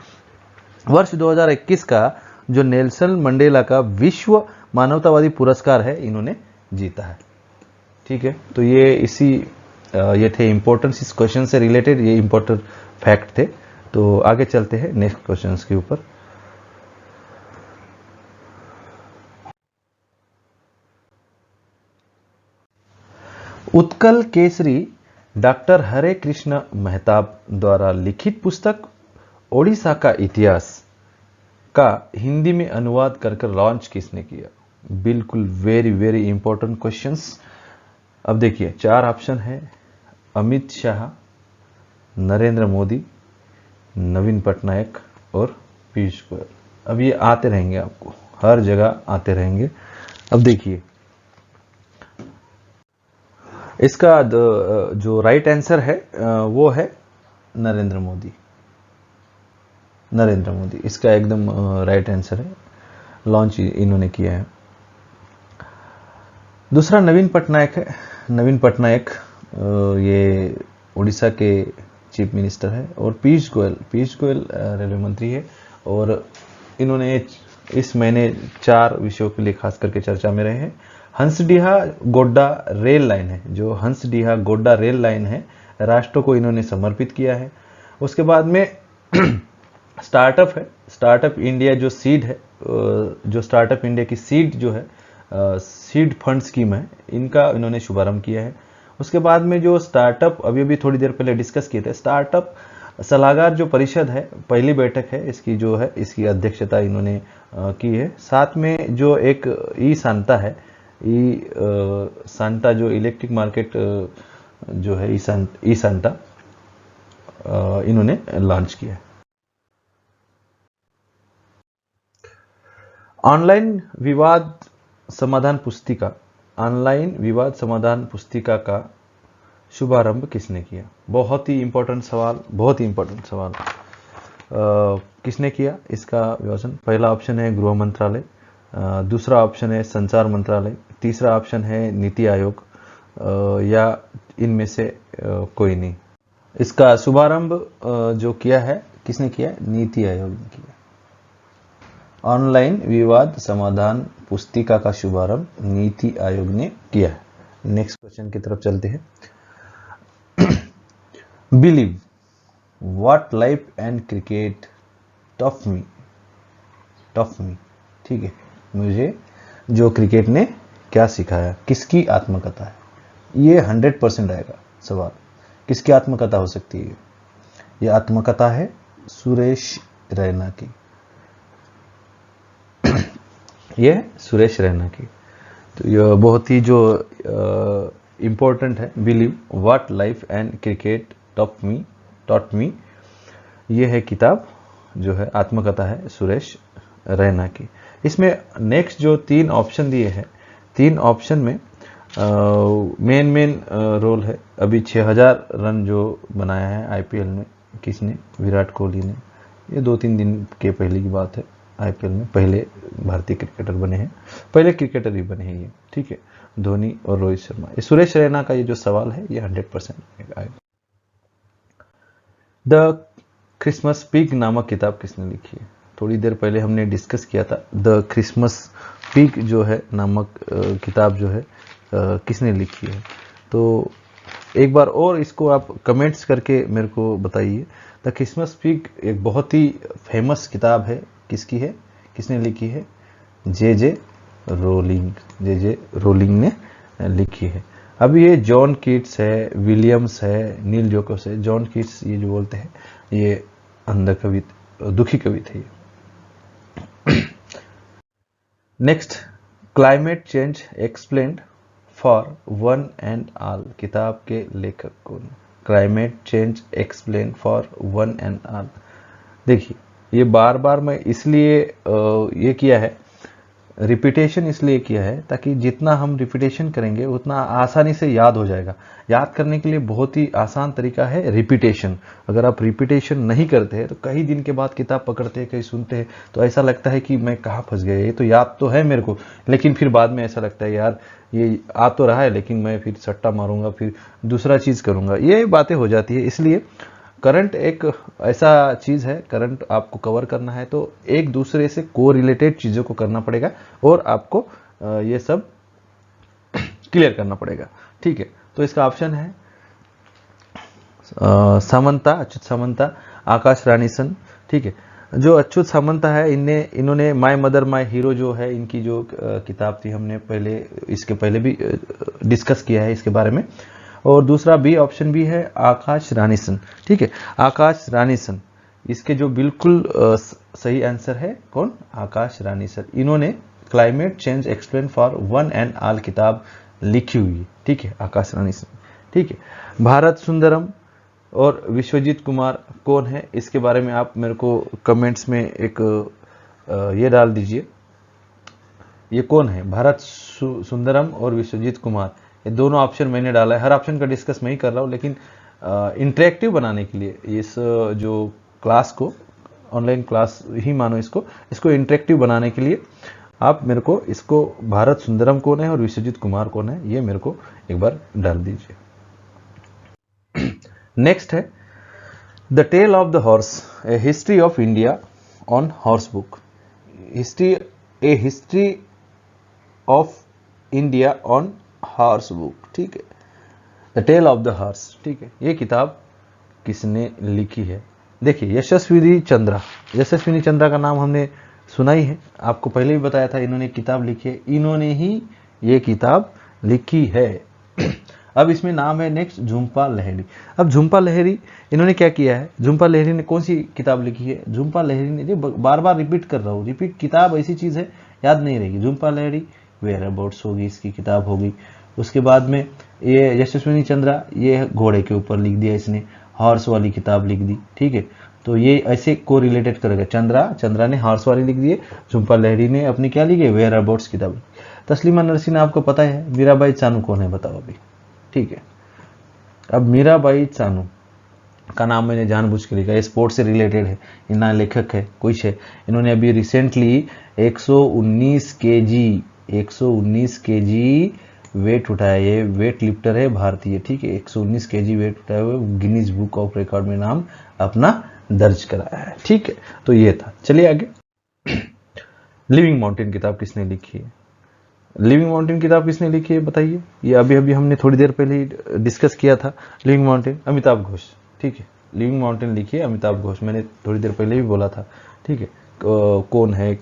वर्ष 2021 का जो नेल्सन मंडेला का विश्व मानवतावादी पुरस्कार है, इन्होंने जीता है, ठीक है। तो ये थे इंपॉर्टेंट इस क्वेश्चन से रिलेटेड, ये इंपॉर्टेंट फैक्ट थे। तो आगे चलते हैं नेक्स्ट क्वेश्चन के ऊपर। उत्कल केसरी डॉक्टर हरे कृष्ण मेहताब द्वारा लिखित पुस्तक ओडिशा का इतिहास का हिंदी में अनुवाद कर लॉन्च किसने किया? बिल्कुल वेरी वेरी इंपॉर्टेंट क्वेश्चंस। अब देखिए 4 ऑप्शन है, अमित शाह, नरेंद्र मोदी, नवीन पटनायक और पीयूष गोयल। अब ये आते रहेंगे, आपको हर जगह आते रहेंगे। अब देखिए इसका जो राइट आंसर है वो है नरेंद्र मोदी। इसका एकदम राइट आंसर है, लॉन्च इन्होंने किया है। दूसरा नवीन पटनायक है। नवीन पटनायक ये उड़ीसा के चीफ मिनिस्टर है। और पीयूष गोयल रेलवे मंत्री है। और इन्होंने इस महीने 4 विषयों के लिए खास करके चर्चा में रहे हैं। हंसडीहा गोड्डा रेल लाइन है, जो हंसडीहा गोड्डा रेल लाइन है, राष्ट्र को इन्होंने समर्पित किया है। उसके बाद में स्टार्टअप है, स्टार्टअप इंडिया जो सीड है, जो स्टार्टअप इंडिया की सीड जो है, सीड फंड स्कीम है, इनका इन्होंने शुभारंभ किया है। उसके बाद में जो स्टार्टअप अभी थोड़ी देर पहले डिस्कस किए थे, स्टार्टअप सलाहकार जो परिषद है, पहली बैठक है इसकी जो है, इसकी अध्यक्षता इन्होंने की है। साथ में जो एक ई सांता है, ई सांता जो इलेक्ट्रिक मार्केट जो है, ई सांता इन्होंने लॉन्च किया है। ऑनलाइन विवाद समाधान पुस्तिका का शुभारंभ किसने किया? बहुत ही इंपॉर्टेंट सवाल, बहुत ही इंपॉर्टेंट सवाल। किसने किया इसका विभाजन? पहला ऑप्शन है गृह मंत्रालय, दूसरा ऑप्शन है संचार मंत्रालय, तीसरा ऑप्शन है नीति आयोग, या इनमें से कोई नहीं। इसका शुभारंभ जो किया है, किसने किया? नीति आयोग ने किया। ऑनलाइन विवाद समाधान पुस्तिका का शुभारंभ नीति आयोग ने किया है। नेक्स्ट क्वेश्चन की तरफ चलते हैं। Believe what life and cricket taught me, ठीक है, मुझे जो क्रिकेट ने क्या सिखाया, किसकी आत्मकथा है? ये 100% आएगा सवाल। किसकी आत्मकथा हो सकती है? ये आत्मकथा है सुरेश रैना की। ये सुरेश रैना की। तो ये बहुत ही जो इम्पोर्टेंट है। Believe what life and cricket taught me, ये है किताब जो है, आत्मकथा है सुरेश रैना की। इसमें नेक्स्ट जो 3 ऑप्शन दिए हैं, 3 ऑप्शन में मेन रोल है। अभी 6000 रन जो बनाया है आईपीएल में, किसने? विराट कोहली ने। ये 2-3 दिन के पहले की बात है। आईपीएल में पहले भारतीय क्रिकेटर बने हैं, पहले क्रिकेटर ही बने हैं ये, ठीक है, धोनी और रोहित शर्मा। ये सुरेश रैना का ये जो सवाल है, ये 100% आएगा। द क्रिसमस पिग नामक किताब किसने लिखी है? थोड़ी देर पहले हमने डिस्कस किया था। द क्रिसमस पिग जो है नामक किताब जो है, किसने लिखी है? तो एक बार और इसको आप कमेंट्स करके मेरे को बताइए। द क्रिसमस पिग एक बहुत ही फेमस किताब है। किसकी है? किसने लिखी है? जे रोलिंग ने लिखी है। अब ये जॉन कीट्स है, विलियम्स है, नील जोकोस है। जॉन कीट्स ये जो बोलते हैं, ये अंध कवि, दुखी कवि थे। Next, climate change explained for one and all किताब के लेखक कौन? Climate change explain for one and all. देखिए, ये बार बार मैं इसलिए ये किया है, रिपीटेशन इसलिए किया है ताकि जितना हम रिपीटेशन करेंगे उतना आसानी से याद हो जाएगा। याद करने के लिए बहुत ही आसान तरीका है रिपीटेशन। अगर आप रिपीटेशन नहीं करते हैं तो कई दिन के बाद किताब पकड़ते हैं, कहीं सुनते हैं तो ऐसा लगता है कि मैं कहाँ फंस गया, ये तो याद तो है मेरे को, लेकिन फिर बाद में ऐसा लगता है यार ये आ तो रहा है लेकिन मैं फिर सट्टा मारूंगा, फिर दूसरा चीज करूंगा, ये बातें हो जाती है। इसलिए करंट एक ऐसा चीज है, करंट आपको कवर करना है तो एक दूसरे से को रिलेटेड चीजों को करना पड़ेगा और आपको ये सब क्लियर करना पड़ेगा, ठीक है। तो इसका ऑप्शन है सामंता, अच्युत सामंता, आकाश रानीसन, ठीक है। जो अच्युत सामंता है, इन्होंने माय मदर माय हीरो जो है, इनकी जो किताब थी, हमने इसके पहले भी डिस्कस किया है इसके बारे में। और दूसरा बी ऑप्शन भी है आकाश रानीसन, ठीक है, आकाश रानीसन। इसके जो बिल्कुल सही आंसर है कौन? आकाश रानीसन। इन्होंने climate change explain for one and all किताब लिखी हुई है, ठीक है, आकाश रानीसन, ठीक है। भारत सुंदरम और विश्वजीत कुमार कौन है? इसके बारे में आप मेरे को कमेंट्स में एक ये डाल दीजिए, ये कौन है? भारत सुंदरम और विश्वजीत कुमार, ये दोनों ऑप्शन मैंने डाला है। हर ऑप्शन का डिस्कस मैं ही कर रहा हूं, लेकिन इंटरेक्टिव बनाने के लिए इस जो क्लास को, ऑनलाइन क्लास ही मानो इसको इंटरेक्टिव बनाने के लिए आप मेरे को इसको भारत सुंदरम कौन है और विश्वजीत कुमार कौन है, ये मेरे को एक बार डाल दीजिए। नेक्स्ट है the tale of the horse, a history of India on horse book. A history of India on horse book, ठीक है। The tale of the horse, ठीक है। ये किताब किसने लिखी है? देखिए, यशस्विनी चंद्रा। यशस्विनी चंद्रा का नाम हमने सुना ही है, आपको पहले भी बताया था, इन्होंने किताब लिखी है, इन्होंने ही ये किताब लिखी है। अब इसमें नाम है नेक्स्ट झुम्पा लाहिड़ी। अब झुम्पा लाहिड़ी इन्होंने क्या किया है? झुम्पा लाहिड़ी ने कौन सी किताब लिखी है? झुम्पा लाहिड़ी ने, जो बार बार रिपीट कर रहा हूँ, रिपीट किताब ऐसी चीज है याद नहीं रहेगी। झुम्पा लाहिड़ी वेयर अबाउट्स होगी, इसकी किताब होगी। उसके बाद में ये यशस्विनी चंद्रा, ये घोड़े के ऊपर लिख दिया इसने, हॉर्स वाली किताब लिख दी, ठीक है। तो ये ऐसे को रिलेटेड करेगा। चंद्रा ने हॉर्स वाली लिख दी, झुम्पा लाहिड़ी ने अपनी क्या लिखी है? वेयर अबाउट्स किताब। तस्लीमा नरसिन आपको पता है। मीराबाई चानू कौन है बताओ अभी, ठीक है। अब मीराबाई चानू का नाम मैंने जानबूझ के लिखा, स्पोर्ट्स से रिलेटेड है, इनका लेखक है कुछ है। इन्होंने अभी रिसेंटली 119 केजी वेट उठाया, ये वेट लिफ्टर है भारतीय, ठीक है। 119 केजी वेट उठाए हुए गिनीज बुक ऑफ रिकॉर्ड में नाम अपना दर्ज कराया है, ठीक है। तो ये था, चलिए आगे। लिविंग माउंटेन किताब किसने लिखी है? लिविंग माउंटेन किताब किसने लिखी है बताइए? ये अभी अभी हमने थोड़ी देर पहले ही डिस्कस किया था। लिविंग माउंटेन अमिताभ घोष, ठीक है। लिविंग माउंटेन लिखी है अमिताभ घोष, मैंने थोड़ी देर पहले भी बोला था, ठीक है। कौन है?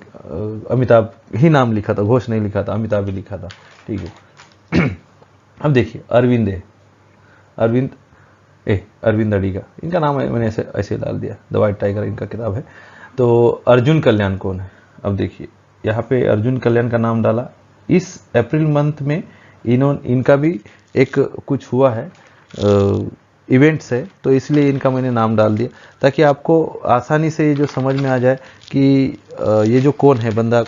अमिताभ ही नाम लिखा था, घोष नहीं लिखा था, अमिताभ ही लिखा था, ठीक है। अब देखिए, अरविंद अडिगा, इनका नाम है, मैंने ऐसे डाल दिया, द वाइट टाइगर इनका किताब है। तो अर्जुन कल्याण कौन है? अब देखिए, यहाँ पे अर्जुन कल्याण का नाम डाला। इस अप्रैल मंथ में इनका भी एक कुछ हुआ है, इवेंट्स है, तो इसलिए इनका मैंने नाम डाल दिया, ताकि आपको आसानी से ये जो समझ में आ जाए कि ये जो कौन है बंदा,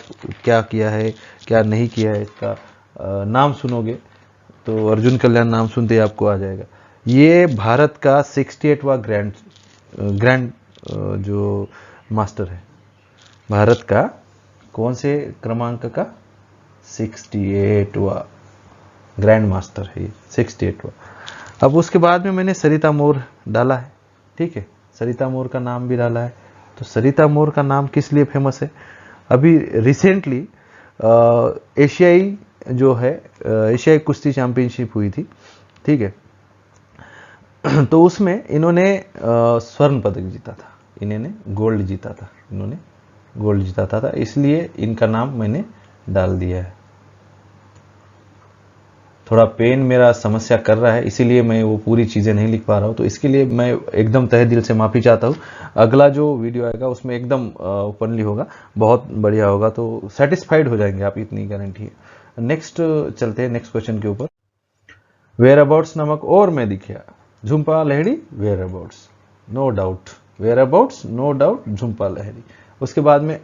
क्या किया है क्या नहीं किया है। इसका नाम सुनोगे तो अर्जुन कल्याण नाम सुनते ही आपको आ जाएगा। ये भारत का 68वां ग्रैंड जो मास्टर है, भारत का कौन से क्रमांक का? 68वां ग्रैंड मास्टर है ये, 68वां। अब उसके बाद में मैंने सरिता मोर डाला है, ठीक है। सरिता मोर का नाम भी डाला है। तो सरिता मोर का नाम किस लिए फेमस है? अभी रिसेंटली एशियाई जो है, एशियाई कुश्ती चैंपियनशिप हुई थी, ठीक है। तो उसमें इन्होंने स्वर्ण पदक जीता था, इन्होंने गोल्ड जीता था, इसलिए इनका नाम मैंने डाल दिया है। थोड़ा पेन मेरा समस्या कर रहा है, इसीलिए मैं वो पूरी चीज़ें नहीं लिख पा रहा हूँ, तो इसके लिए मैं एकदम तहे दिल से माफ़ी चाहता हूँ। अगला जो वीडियो आएगा उसमें एकदम ओपनली होगा, बहुत बढ़िया होगा, तो सेटिस्फाइड हो जाएंगे आप, इतनी गारंटी है। नेक्स्ट चलते हैं नेक्स्ट क्वेश्चन के ऊपर। वेयर अबाउट्स नामक और मैं दिखा Jhumpa Lahiri, whereabouts no doubt Jhumpa Lahiri. उसके बाद में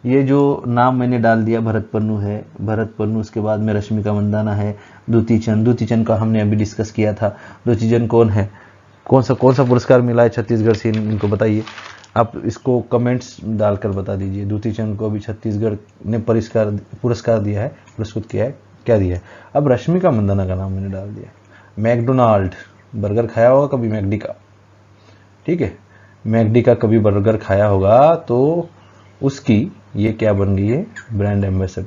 ये जो नाम मैंने डाल दिया, भरत पन्नू है, भरत पन्नू। उसके बाद में रश्मिका मंदाना है, दूती चंद का हमने अभी डिस्कस किया था। दूती चंद कौन है? कौन सा पुरस्कार मिला है छत्तीसगढ़ से, इनको बताइए। आप इसको कमेंट्स डालकर बता दीजिए। दूती चंद को अभी छत्तीसगढ़ ने पुरस्कार दिया है, पुरस्कृत किया है, क्या दिया है। अब रश्मिका मंदाना का नाम मैंने डाल दिया। मैकडोनाल्ड बर्गर खाया होगा कभी, मैकडी का, ठीक है। मैकडी का कभी बर्गर खाया होगा तो उसकी ये क्या बन गई है? Brand ambassador.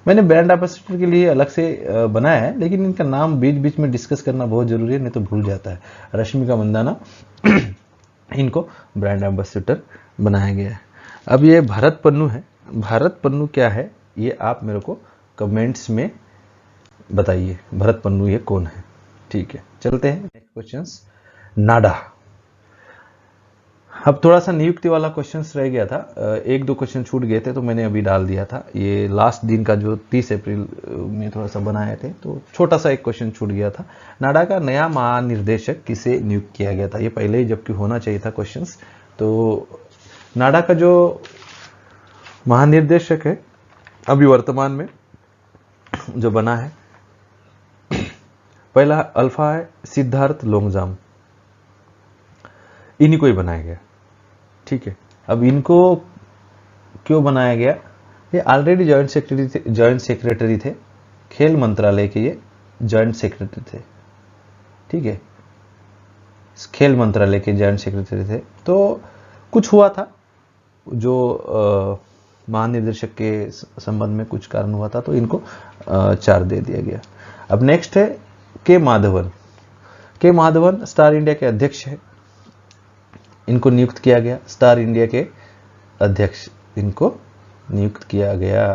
मैंने ब्रांड एम्बेसडर के लिए अलग से बनाया है, लेकिन इनका नाम बीच बीच में डिस्कस करना बहुत जरूरी है, नहीं तो भूल जाता है। रश्मिका मंदाना इनको ब्रांड एम्बेसडर बनाया गया है। अब ये भरत पन्नू है, भरत पन्नू क्या है ये आप मेरे को कमेंट्स में बताइए, भरत पन्नू ये कौन है, ठीक है। चलते हैं नेक्स्ट क्वेश्चंस। नाडा। अब थोड़ा सा नियुक्ति वाला क्वेश्चंस रह गया था, एक दो क्वेश्चन छूट गए थे, तो मैंने अभी डाल दिया था। ये लास्ट दिन का जो 30 अप्रैल में थोड़ा सा बनाए थे, तो छोटा सा एक क्वेश्चन छूट गया था। नाडा का नया महानिर्देशक किसे नियुक्त किया गया था? ये पहले ही जबकि होना चाहिए था क्वेश्चंस। तो नाडा का जो महानिर्देशक है अभी वर्तमान में जो बना है, पहला अल्फा है सिद्धार्थ लोंगजाम, इन्हीं को ही बनाया गया, ठीक है। अब इनको क्यों बनाया गया? ये ऑलरेडी जॉइंट सेक्रेटरी थे, खेल मंत्रालय के ये जॉइंट सेक्रेटरी थे, ठीक है। खेल मंत्रालय के जॉइंट सेक्रेटरी थे। तो कुछ हुआ था जो महानिदेशक के संबंध में कुछ कारण हुआ था, तो इनको 4 दे दिया गया। अब नेक्स्ट है के माधवन। के माधवन स्टार इंडिया के अध्यक्ष है, इनको नियुक्त किया गया। स्टार इंडिया के अध्यक्ष इनको नियुक्त किया गया।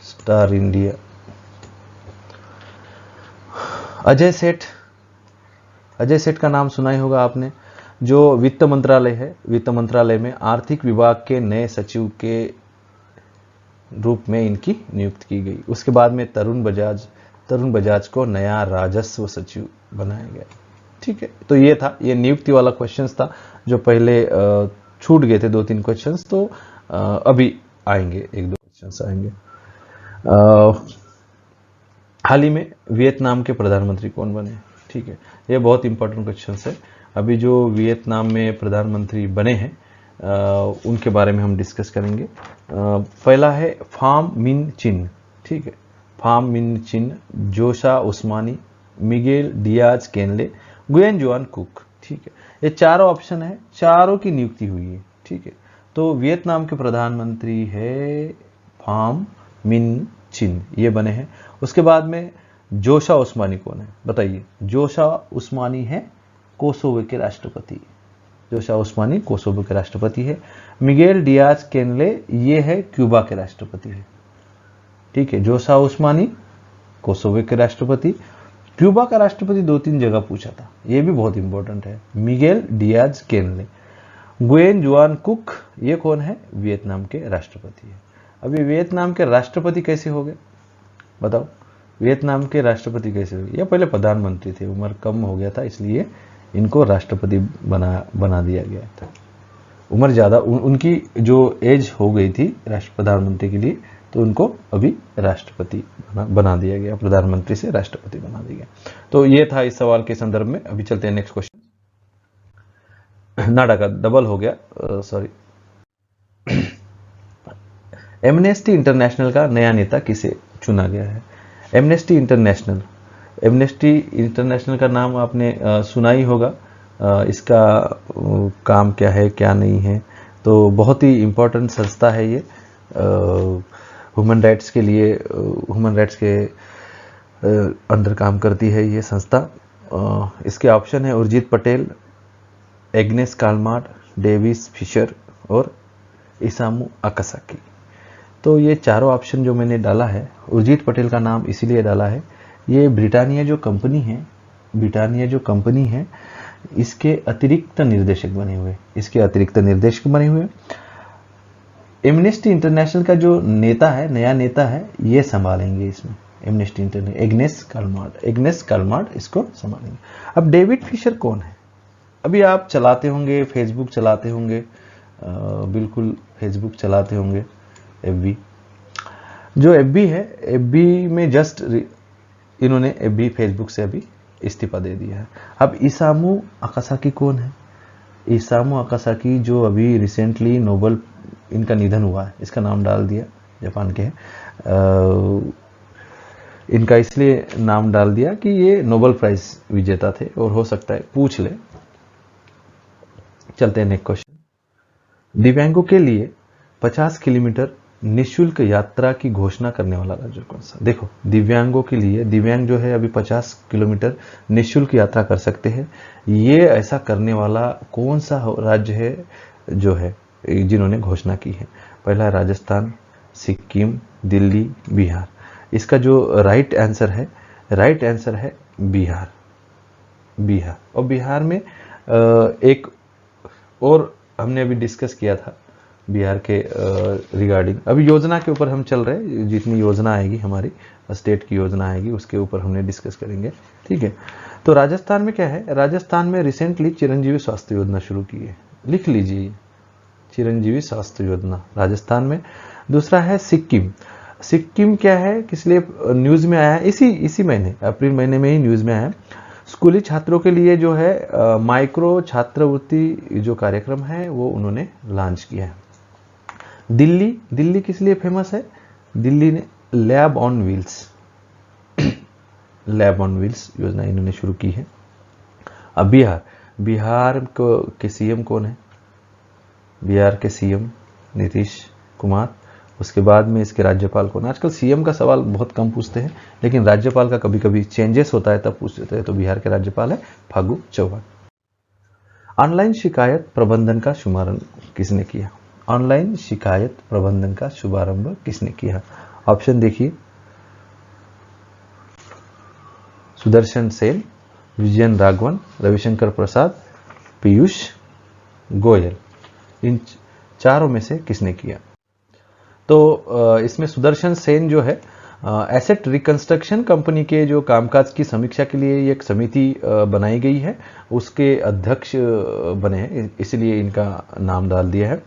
Star India. अजय सेठ। अजय सेठ का नाम सुना ही होगा आपने, जो वित्त मंत्रालय है, वित्त मंत्रालय में आर्थिक विभाग के नए सचिव के रूप में इनकी नियुक्ति की गई। उसके बाद में तरुण बजाज को नया राजस्व सचिव बनाया गया। ठीक है, तो ये था, ये नियुक्ति वाला क्वेश्चंस था जो पहले छूट गए थे 2-3 क्वेश्चंस, तो अभी आएंगे, 1-2 क्वेश्चंस आएंगे। हाल ही में वियतनाम के प्रधानमंत्री कौन बने? ठीक है, ये बहुत इंपॉर्टेंट क्वेश्चंस है। अभी जो वियतनाम में प्रधानमंत्री बने हैं उनके बारे में हम डिस्कस करेंगे। पहला है फाम मिन चिन। ठीक है, फाम मिन चिन, जोशा उस्मानी, Miguel Diaz Canel, Nguyen Xuan cook. ठीक है, ये चारों ऑप्शन है, चारों की नियुक्ति हुई है। ठीक है, तो वियतनाम के प्रधानमंत्री है फाम मिन चिन, ये बने हैं। उसके बाद में जोशा उस्मानी कौन है बताइए? जोशा उस्मानी है कोसोवो के राष्ट्रपति। जोशा उस्मानी कोसोवो के राष्ट्रपति है। मिगेल डियाज कैनले ये है क्यूबा के राष्ट्रपति है। ठीक है, जोशा उस्मानी कोसोवो के राष्ट्रपति। क्यूबा का राष्ट्रपति 2-3 जगह पूछा था, ये भी बहुत इंपॉर्टेंट है। Miguel Diaz Canel. Nguyen Xuan Phuc, ये कौन है? वियतनाम के राष्ट्रपति है। अभी वियतनाम के राष्ट्रपति कैसे हो गए बताओ? वियतनाम के राष्ट्रपति कैसे हुए? ये पहले प्रधानमंत्री थे, उम्र कम हो गया था इसलिए इनको राष्ट्रपति बना दिया गया था। उम्र ज़्यादा, उनकी जो एज हो गई थी प्रधानमंत्री के लिए, तो उनको अभी राष्ट्रपति बना दिया गया, प्रधानमंत्री से राष्ट्रपति बना दिया गया। तो ये था इस सवाल के संदर्भ में। अभी चलते हैं नेक्स्ट क्वेश्चन। नाडा का डबल हो गया, सॉरी। एमनेस्टी इंटरनेशनल का नया नेता किसे चुना गया है? एमनेस्टी इंटरनेशनल का नाम आपने सुना ही होगा। इसका काम क्या है क्या नहीं है, तो बहुत ही इम्पोर्टेंट संस्था है ये। ह्यूमन राइट्स के लिए, ह्यूमन राइट्स के अंडर काम करती है ये संस्था। इसके ऑप्शन है Urjit Patel, Agnes Callamard, Davis Fisher और इसामू अकासाकी। तो ये चारों ऑप्शन जो मैंने डाला है, उर्जित पटेल का नाम इसीलिए डाला है, ये ब्रिटानिया जो कंपनी है इसके अतिरिक्त निर्देशक बने हुए। एमनेस्टी इंटरनेशनल का जो नेता है, नया नेता है, ये संभालेंगे इसमें। एमनेस्टी इंटरनेशनल एग्नेस कालमार्ट इसको संभालेंगे। अब डेविड फिशर कौन है? अभी आप चलाते होंगे, फेसबुक चलाते होंगे, बिल्कुल फेसबुक चलाते होंगे। एफबी, जो एफबी है, एफबी में जस्ट इन्होंने एफबी फेसबुक से अभी इस्तीफा दे दिया है। अब इसामू अकासाकी कौन है? इसामू अकासाकी जो अभी रिसेंटली नोबेल, इनका निधन हुआ है, इसका नाम डाल दिया, जापान के हैं। इनका इसलिए नाम डाल दिया कि ये नोबेल प्राइज विजेता थे, और हो सकता है पूछ ले। चलते हैं नेक्स्ट क्वेश्चन। दिव्यांगों के लिए 50 किलोमीटर निःशुल्क यात्रा की घोषणा करने वाला राज्य कौन सा? देखो, दिव्यांगों के लिए, दिव्यांग जो है अभी 50 किलोमीटर निःशुल्क यात्रा कर सकते हैं। ये ऐसा करने वाला कौन सा राज्य है जो है जिन्होंने घोषणा की है? पहला है राजस्थान, सिक्किम, दिल्ली, बिहार। इसका जो राइट आंसर है बिहार। और बिहार में एक और हमने अभी डिस्कस किया था बिहार के रिगार्डिंग। अभी योजना के ऊपर हम चल रहे हैं, जितनी योजना आएगी हमारी स्टेट की योजना आएगी उसके ऊपर हमने डिस्कस करेंगे। ठीक है, तो राजस्थान में क्या है? राजस्थान में रिसेंटली चिरंजीवी स्वास्थ्य योजना शुरू की है, लिख लीजिए, चिरंजीवी स्वास्थ्य योजना राजस्थान में। दूसरा है सिक्किम क्या है, किस लिए न्यूज में आया है? इसी महीने, अप्रैल महीने में ही न्यूज में आया है। स्कूली छात्रों के लिए जो है माइक्रो छात्रवृत्ति जो कार्यक्रम है वो उन्होंने लॉन्च किया है। दिल्ली किस लिए फेमस है? दिल्ली ने lab on wheels lab on wheels योजना इन्होंने शुरू की है। अब बिहार को के सीएम कौन है? बिहार के सीएम नीतीश कुमार। उसके बाद में इसके राज्यपाल कौन है? आजकल सीएम का सवाल बहुत कम पूछते हैं, लेकिन राज्यपाल का कभी कभी चेंजेस होता है तब पूछते हैं। तो बिहार के राज्यपाल है फागू चौहान। ऑनलाइन शिकायत प्रबंधन का शुभारंभ किसने किया? ऑनलाइन शिकायत प्रबंधन का शुभारंभ किसने किया? ऑप्शन देखिए, सुदर्शन सेन, विजयन राघवन, रविशंकर प्रसाद, पीयूष गोयल। इन चारों में से किसने किया? तो इसमें सुदर्शन सेन जो है एसेट रिकंस्ट्रक्शन कंपनी के जो कामकाज की समीक्षा के लिए एक समिति बनाई गई है, उसके अध्यक्ष बने हैं, इसलिए इनका नाम डाल दिया है।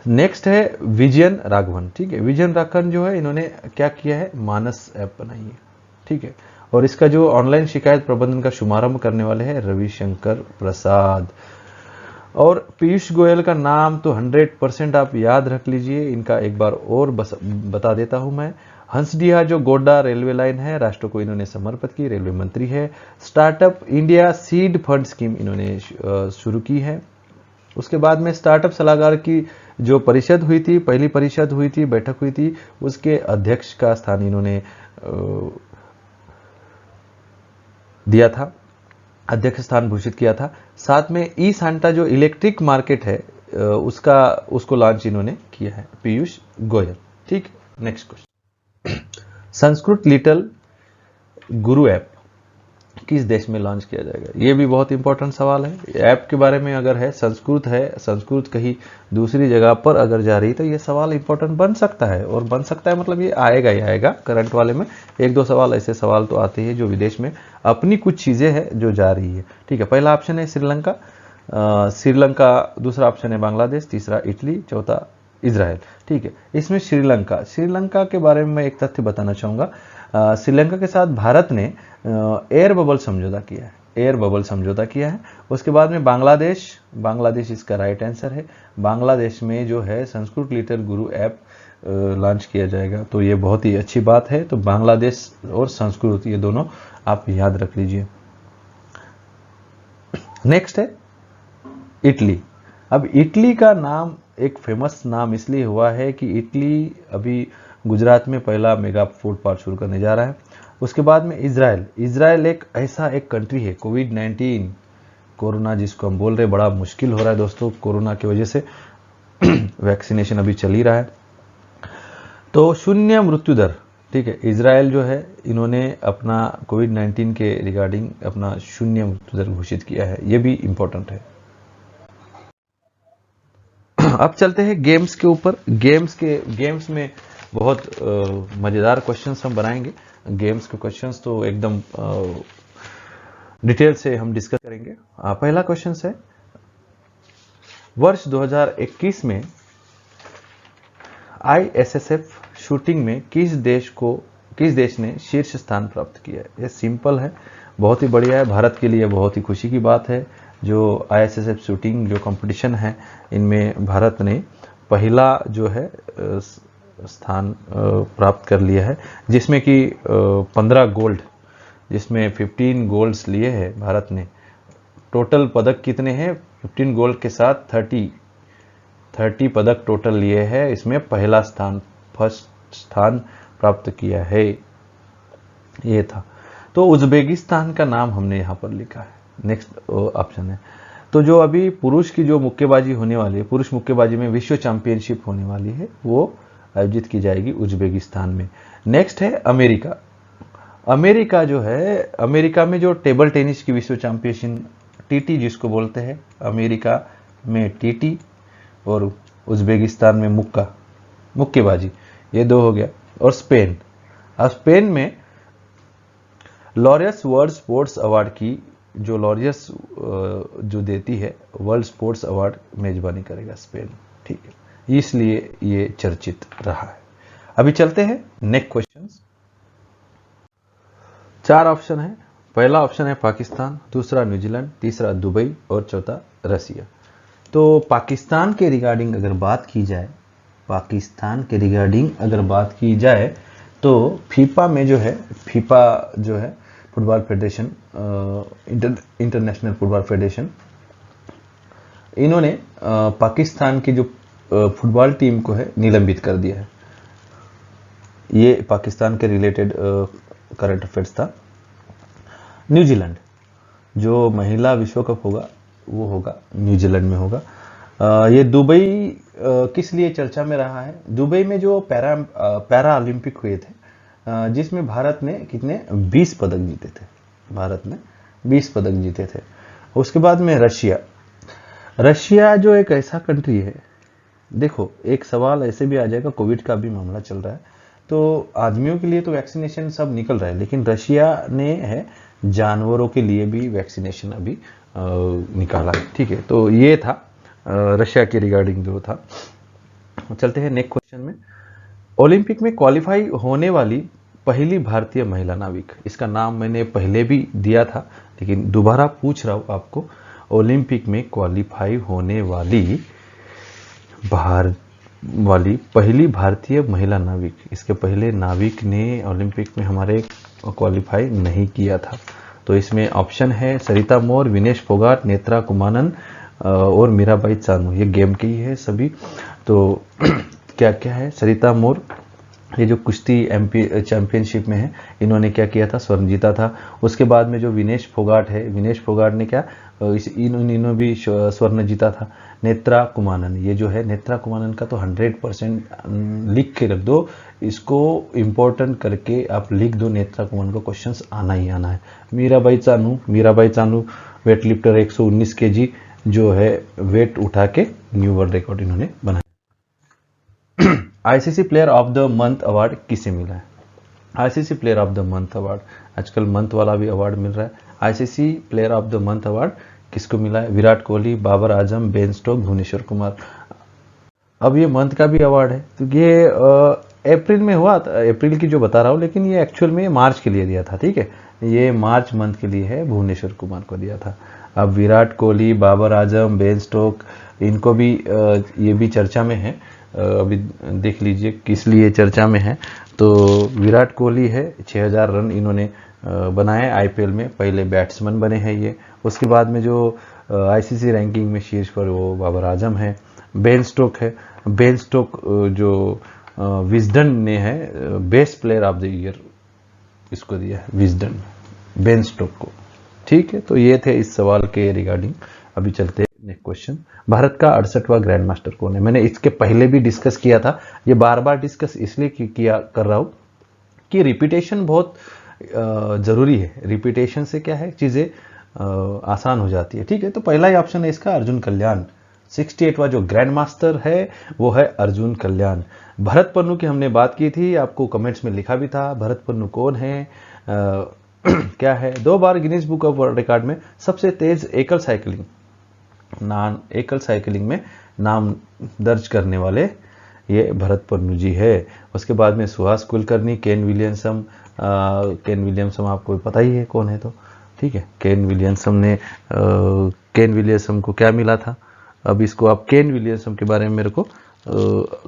नेक्स्ट है विजयन राघवन। ठीक है, विजयन राघवन जो है इन्होंने क्या किया है? मानस ऐप बनाई है। ठीक है, और इसका जो ऑनलाइन शिकायत प्रबंधन का शुभारंभ करने वाले हैं रविशंकर प्रसाद। और पीयूष गोयल का नाम तो 100% आप याद रख लीजिए। इनका एक बार और बता देता हूं मैं। हंसडीहा जो गोड्डा रेलवे लाइन है, राष्ट्र को इन्होंने समर्पित की, रेलवे मंत्री है। Startup India seed fund scheme इन्होंने शुरू की है। उसके बाद में स्टार्टअप सलाहकार की जो परिषद हुई थी, पहली परिषद हुई थी, बैठक हुई थी, उसके अध्यक्ष का स्थान इन्होंने दिया था, अध्यक्ष स्थान घोषित किया था। साथ में ई सांता जो इलेक्ट्रिक मार्केट है उसको लॉन्च इन्होंने किया है, पीयूष गोयल। ठीक, नेक्स्ट क्वेश्चन, संस्कृत लिटिल गुरु ऐप किस देश में लॉन्च किया जाएगा? ये भी बहुत इंपॉर्टेंट सवाल है। ऐप के बारे में अगर है, संस्कृत कहीं दूसरी जगह पर अगर जा रही तो ये सवाल इंपॉर्टेंट बन सकता है, और बन सकता है मतलब ये आएगा ही आएगा। करंट वाले में एक दो सवाल ऐसे सवाल तो आते हैं जो विदेश में अपनी कुछ चीजें हैं जो जा रही है। ठीक है, पहला ऑप्शन है श्रीलंका, दूसरा ऑप्शन है बांग्लादेश, तीसरा इटली, चौथा इजराइल। ठीक है, इसमें श्रीलंका के बारे में मैं एक तथ्य बताना चाहूंगा। श्रीलंका के साथ भारत ने एयर बबल समझौता किया है। उसके बाद में बांग्लादेश इसका राइट आंसर है। बांग्लादेश में जो है संस्कृत लिटिल गुरु ऐप लॉन्च किया जाएगा, तो ये बहुत ही अच्छी बात है। तो बांग्लादेश और संस्कृत ये दोनों आप याद रख लीजिए। नेक्स्ट है इटली। अब इटली का नाम एक फेमस नाम इसलिए हुआ है कि इटली अभी गुजरात में पहला मेगा फूड पार्क शुरू करने जा रहा है। उसके बाद में इजराइल एक ऐसा एक कंट्री है, कोविड-19 कोरोना जिसको हम बोल रहे, बड़ा मुश्किल हो रहा है दोस्तों कोरोना की वजह से। वैक्सीनेशन अभी चल ही रहा है, तो 0 मृत्यु दर। ठीक है, इजराइल जो है इन्होंने अपना कोविड-19 के रिगार्डिंग अपना 0 मृत्यु दर घोषित किया है, ये भी इंपॉर्टेंट है। अब चलते हैं गेम्स के ऊपर। गेम्स में बहुत मजेदार क्वेश्चंस हम बनाएंगे। गेम्स के क्वेश्चंस तो एकदम डिटेल से हम डिस्कस करेंगे। पहला क्वेश्चन है, वर्ष 2021 में ISSF शूटिंग में किस देश ने शीर्ष स्थान प्राप्त किया है? ये सिंपल है, बहुत ही बढ़िया है, भारत के लिए बहुत ही खुशी की बात है। जो ISSF शूटिंग जो कंपटीशन है, इनमें भारत ने पहला जो है स्थान प्राप्त कर लिया है, जिसमें कि 15 गोल्ड, जिसमें 15 गोल्ड्स लिए हैं भारत ने। टोटल पदक कितने हैं? 15 गोल्ड के साथ 30 पदक टोटल लिए हैं। इसमें पहला स्थान, फर्स्ट स्थान प्राप्त किया है, ये था। तो उज्बेकिस्तान का नाम हमने यहाँ पर लिखा है। नेक्स्ट ऑप्शन है, तो जो अभी पुरुष की जो मुक्केबाजी होने वाली है, पुरुष मुक्केबाजी में विश्व चैंपियनशिप होने वाली है, वो आयोजित की जाएगी उज्बेकिस्तान में। नेक्स्ट है अमेरिका जो है, अमेरिका में जो टेबल टेनिस की विश्व चैंपियनशिप TT जिसको बोलते हैं, अमेरिका में TT और उज्बेकिस्तान में मुक्केबाजी, ये दो हो गया। और स्पेन में लॉरियस वर्ल्ड स्पोर्ट्स अवार्ड की जो लॉरियस जो देती है वर्ल्ड स्पोर्ट्स अवार्ड मेजबानी करेगा स्पेन। ठीक है, इसलिए ये चर्चित रहा है। अभी चलते हैं नेक्स्ट क्वेश्चन। 4 ऑप्शन है। पहला ऑप्शन है पाकिस्तान, दूसरा न्यूजीलैंड, तीसरा दुबई और चौथा रसिया। तो पाकिस्तान के रिगार्डिंग अगर बात की जाए, तो फीफा जो है football federation, international football federation, इन्होंने पाकिस्तान की जो फुटबॉल टीम को है निलंबित कर दिया है। ये पाकिस्तान के रिलेटेड करंट अफेयर्स था। न्यूजीलैंड, जो महिला विश्व कप होगा वो होगा न्यूजीलैंड में होगा। ये दुबई किस लिए चर्चा में रहा है? दुबई में जो पैरा ओलंपिक हुए थे, जिसमें भारत ने कितने 20 पदक जीते थे। भारत ने 20 पदक जीते थे। उसके बाद में रशिया जो एक ऐसा कंट्री है, देखो एक सवाल ऐसे भी आ जाएगा, कोविड का भी मामला चल रहा है, तो आदमियों के लिए तो वैक्सीनेशन सब निकल रहा है, लेकिन रशिया ने है जानवरों के लिए भी वैक्सीनेशन अभी निकाला है। ठीक है, तो ये था रशिया के रिगार्डिंग जो था। चलते हैं नेक्स्ट क्वेश्चन में। ओलंपिक में क्वालिफाई होने वाली पहली भारतीय महिला नाविक, इसका नाम मैंने पहले भी दिया था लेकिन दोबारा पूछ रहा हूं आपको। ओलंपिक में क्वालिफाई होने वाली पहली भारतीय महिला नाविक, इसके पहले नाविक ने ओलंपिक में हमारे क्वालिफाई नहीं किया था। तो इसमें ऑप्शन है सरिता मोर, विनेश फोगाट, नेत्रा कुमानन और मीराबाई चानू। ये गेम की ही है सभी। तो क्या क्या है? सरिता मोर, ये जो कुश्ती चैंपियनशिप में है, इन्होंने क्या किया था? स्वर्ण जीता था। उसके बाद में जो विनेश फोगाट है, विनेश फोगाट ने क्या इन्होंने भी स्वर्ण जीता था। नेत्रा कुमानन, ये जो है नेत्रा कुमानन का तो 100% लिख के रख दो, इसको इम्पोर्टेंट करके आप लिख दो। नेत्रा कुमानन को क्वेश्चंस आना ही आना है। Mirabai Chanu weight lifter 119 kg जो है वेट उठा के न्यू वर्ल्ड रिकॉर्ड इन्होंने बनाया। ICC player of the month award किसे मिला है? ICC player of the month award, आजकल मंथ वाला भी अवार्ड मिल रहा है। ICC player of the month award किसको मिला है? Virat Kohli, Babar Azam, Ben Stokes, Bhuvneshwar Kumar. अब ये मंथ का भी अवार्ड है, तो ये अप्रैल में हुआ था, अप्रैल की जो बता रहा हूँ, लेकिन ये एक्चुअल में मार्च के लिए दिया था। ठीक है, ये मार्च मंथ के लिए है, भुवनेश्वर कुमार को दिया था। अब विराट कोहली, बाबर आजम, बेन स्टोक्स, इनको भी ये भी चर्चा में है। अभी देख लीजिए किस लिए चर्चा में है। तो विराट कोहली है, 6000 रन इन्होंने बनाए आईपीएल में, पहले बैट्समैन बने हैं ये। उसके बाद में जो आईसीसी रैंकिंग में शीर्ष पर वो बाबर आजम है। बेन स्टोक है, बेन स्टोक जो विजडन ने है best player of the year इसको दिया है, विजडन बेन स्टोक को। ठीक है, तो ये थे इस सवाल के रिगार्डिंग। अभी चलते हैं नेक्स्ट क्वेश्चन। भारत का 68वां ग्रैंड मास्टर कौन है? मैंने इसके पहले भी डिस्कस किया था, ये बार बार डिस्कस इसलिए कर रहा हूं कि रिपीटेशन बहुत जरूरी है। रिपीटेशन से क्या है, चीजें आसान हो जाती है। ठीक है, तो पहला ही ऑप्शन है इसका अर्जुन कल्याण। 68वां जो ग्रैंड मास्टर है वो है अर्जुन कल्याण। भरत पन्नू की हमने बात की थी, आपको कमेंट्स में लिखा भी था। भरत पन्नू कौन है? क्या है? 2 बार Guinness book of world record में सबसे तेज एकल साइकिलिंग में नाम दर्ज करने वाले ये भरत पन्नू जी है। उसके बाद में सुहास कुलकर्णी, केन विलियमसन आपको पता ही है कौन है। तो ठीक है, केन विलियमसन को क्या मिला था? अब इसको आप केन विलियमसन के बारे में मेरे को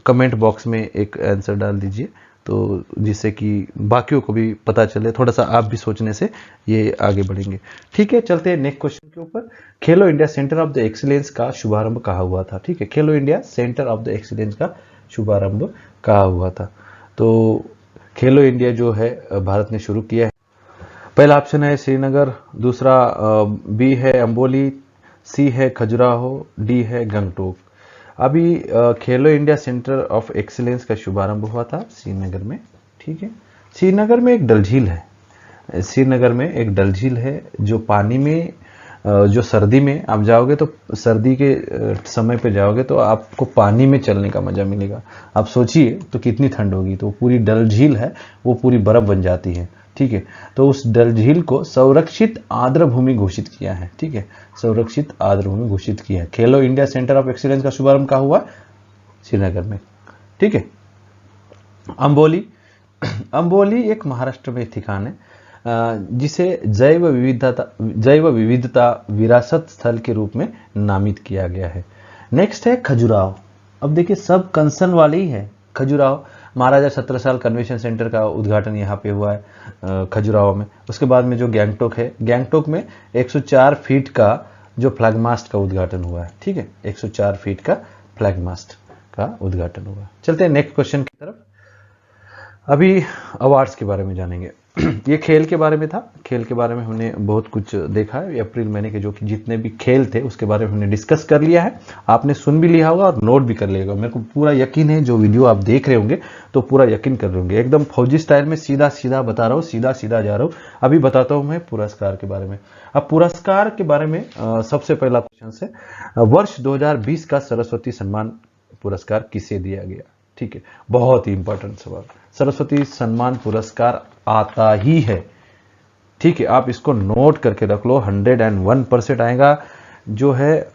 कमेंट बॉक्स में एक आंसर डाल दीजिए, तो जिससे कि बाकियों को भी पता चले, थोड़ा सा आप भी सोचने से ये आगे बढ़ेंगे। ठीक है, चलते हैं नेक्स्ट क्वेश्चन के ऊपर। खेलो India centre of the excellence का शुभारंभ कहाँ हुआ था? ठीक है, खेलो India centre of the excellence का शुभारंभ कहाँ हुआ था? तो खेलो इंडिया जो है भारत ने शुरू किया है। पहला ऑप्शन है श्रीनगर, दूसरा बी है अम्बोली, सी है खजुराहो, डी है गंगटोक। अभी खेलो इंडिया सेंटर ऑफ एक्सीलेंस का शुभारंभ हुआ था श्रीनगर में। ठीक है, श्रीनगर में एक डल झील है जो पानी में जो सर्दी में आप जाओगे तो सर्दी के समय पे जाओगे तो आपको पानी में चलने का मजा मिलेगा। आप सोचिए तो कितनी ठंड होगी। तो पूरी डल झील है वो पूरी बर्फ बन जाती है। ठीक है, तो उस डल झील को संरक्षित आर्द्र भूमि घोषित किया है। ठीक है, संरक्षित आर्द्र भूमि घोषित किया है। खेलो इंडिया सेंटर ऑफ एक्सीलेंस का शुभारंभ कहाँ हुआ? श्रीनगर में। ठीक है, अम्बोली एक महाराष्ट्र में ठिकान है जिसे जैव विविधता विरासत स्थल के रूप में नामित किया गया है। नेक्स्ट है खजुराहो। अब देखिए सब कंसर्न वाले ही है। खजुराहो महाराजा छत्रसाल कन्वेंशन सेंटर का उद्घाटन यहाँ पे हुआ है खजुराहो में। उसके बाद में जो गैंगटोक है, गैंगटोक में 104 फीट का जो फ्लैग मास्ट का उद्घाटन हुआ है। ठीक है, 104 फीट का फ्लैग मास्ट का उद्घाटन हुआ। चलते हैं नेक्स्ट क्वेश्चन की तरफ। अभी अवार्ड्स के बारे में जानेंगे। ये खेल के बारे में था। खेल के बारे में हमने बहुत कुछ देखा है। अप्रैल महीने के जो कि जितने भी खेल थे उसके बारे में हमने डिस्कस कर लिया है। आपने सुन भी लिया होगा और नोट भी कर लिया होगा। मेरे को पूरा यकीन है, जो वीडियो आप देख रहे होंगे तो पूरा यकीन कर रहे होंगे। एकदम फौजी स्टाइल में सीधा सीधा बता रहा हूँ, सीधा सीधा जा रहा हूँ। अभी बताता हूँ मैं पुरस्कार के बारे में। अब पुरस्कार के बारे में सबसे पहला क्वेश्चन से, वर्ष 2020 का सरस्वती सम्मान पुरस्कार किसे दिया गया? ठीक है, बहुत ही इंपॉर्टेंट सवाल। सरस्वती सम्मान पुरस्कार आता ही है। ठीक है, आप इसको नोट करके रख लो, 101% आएगा। जो है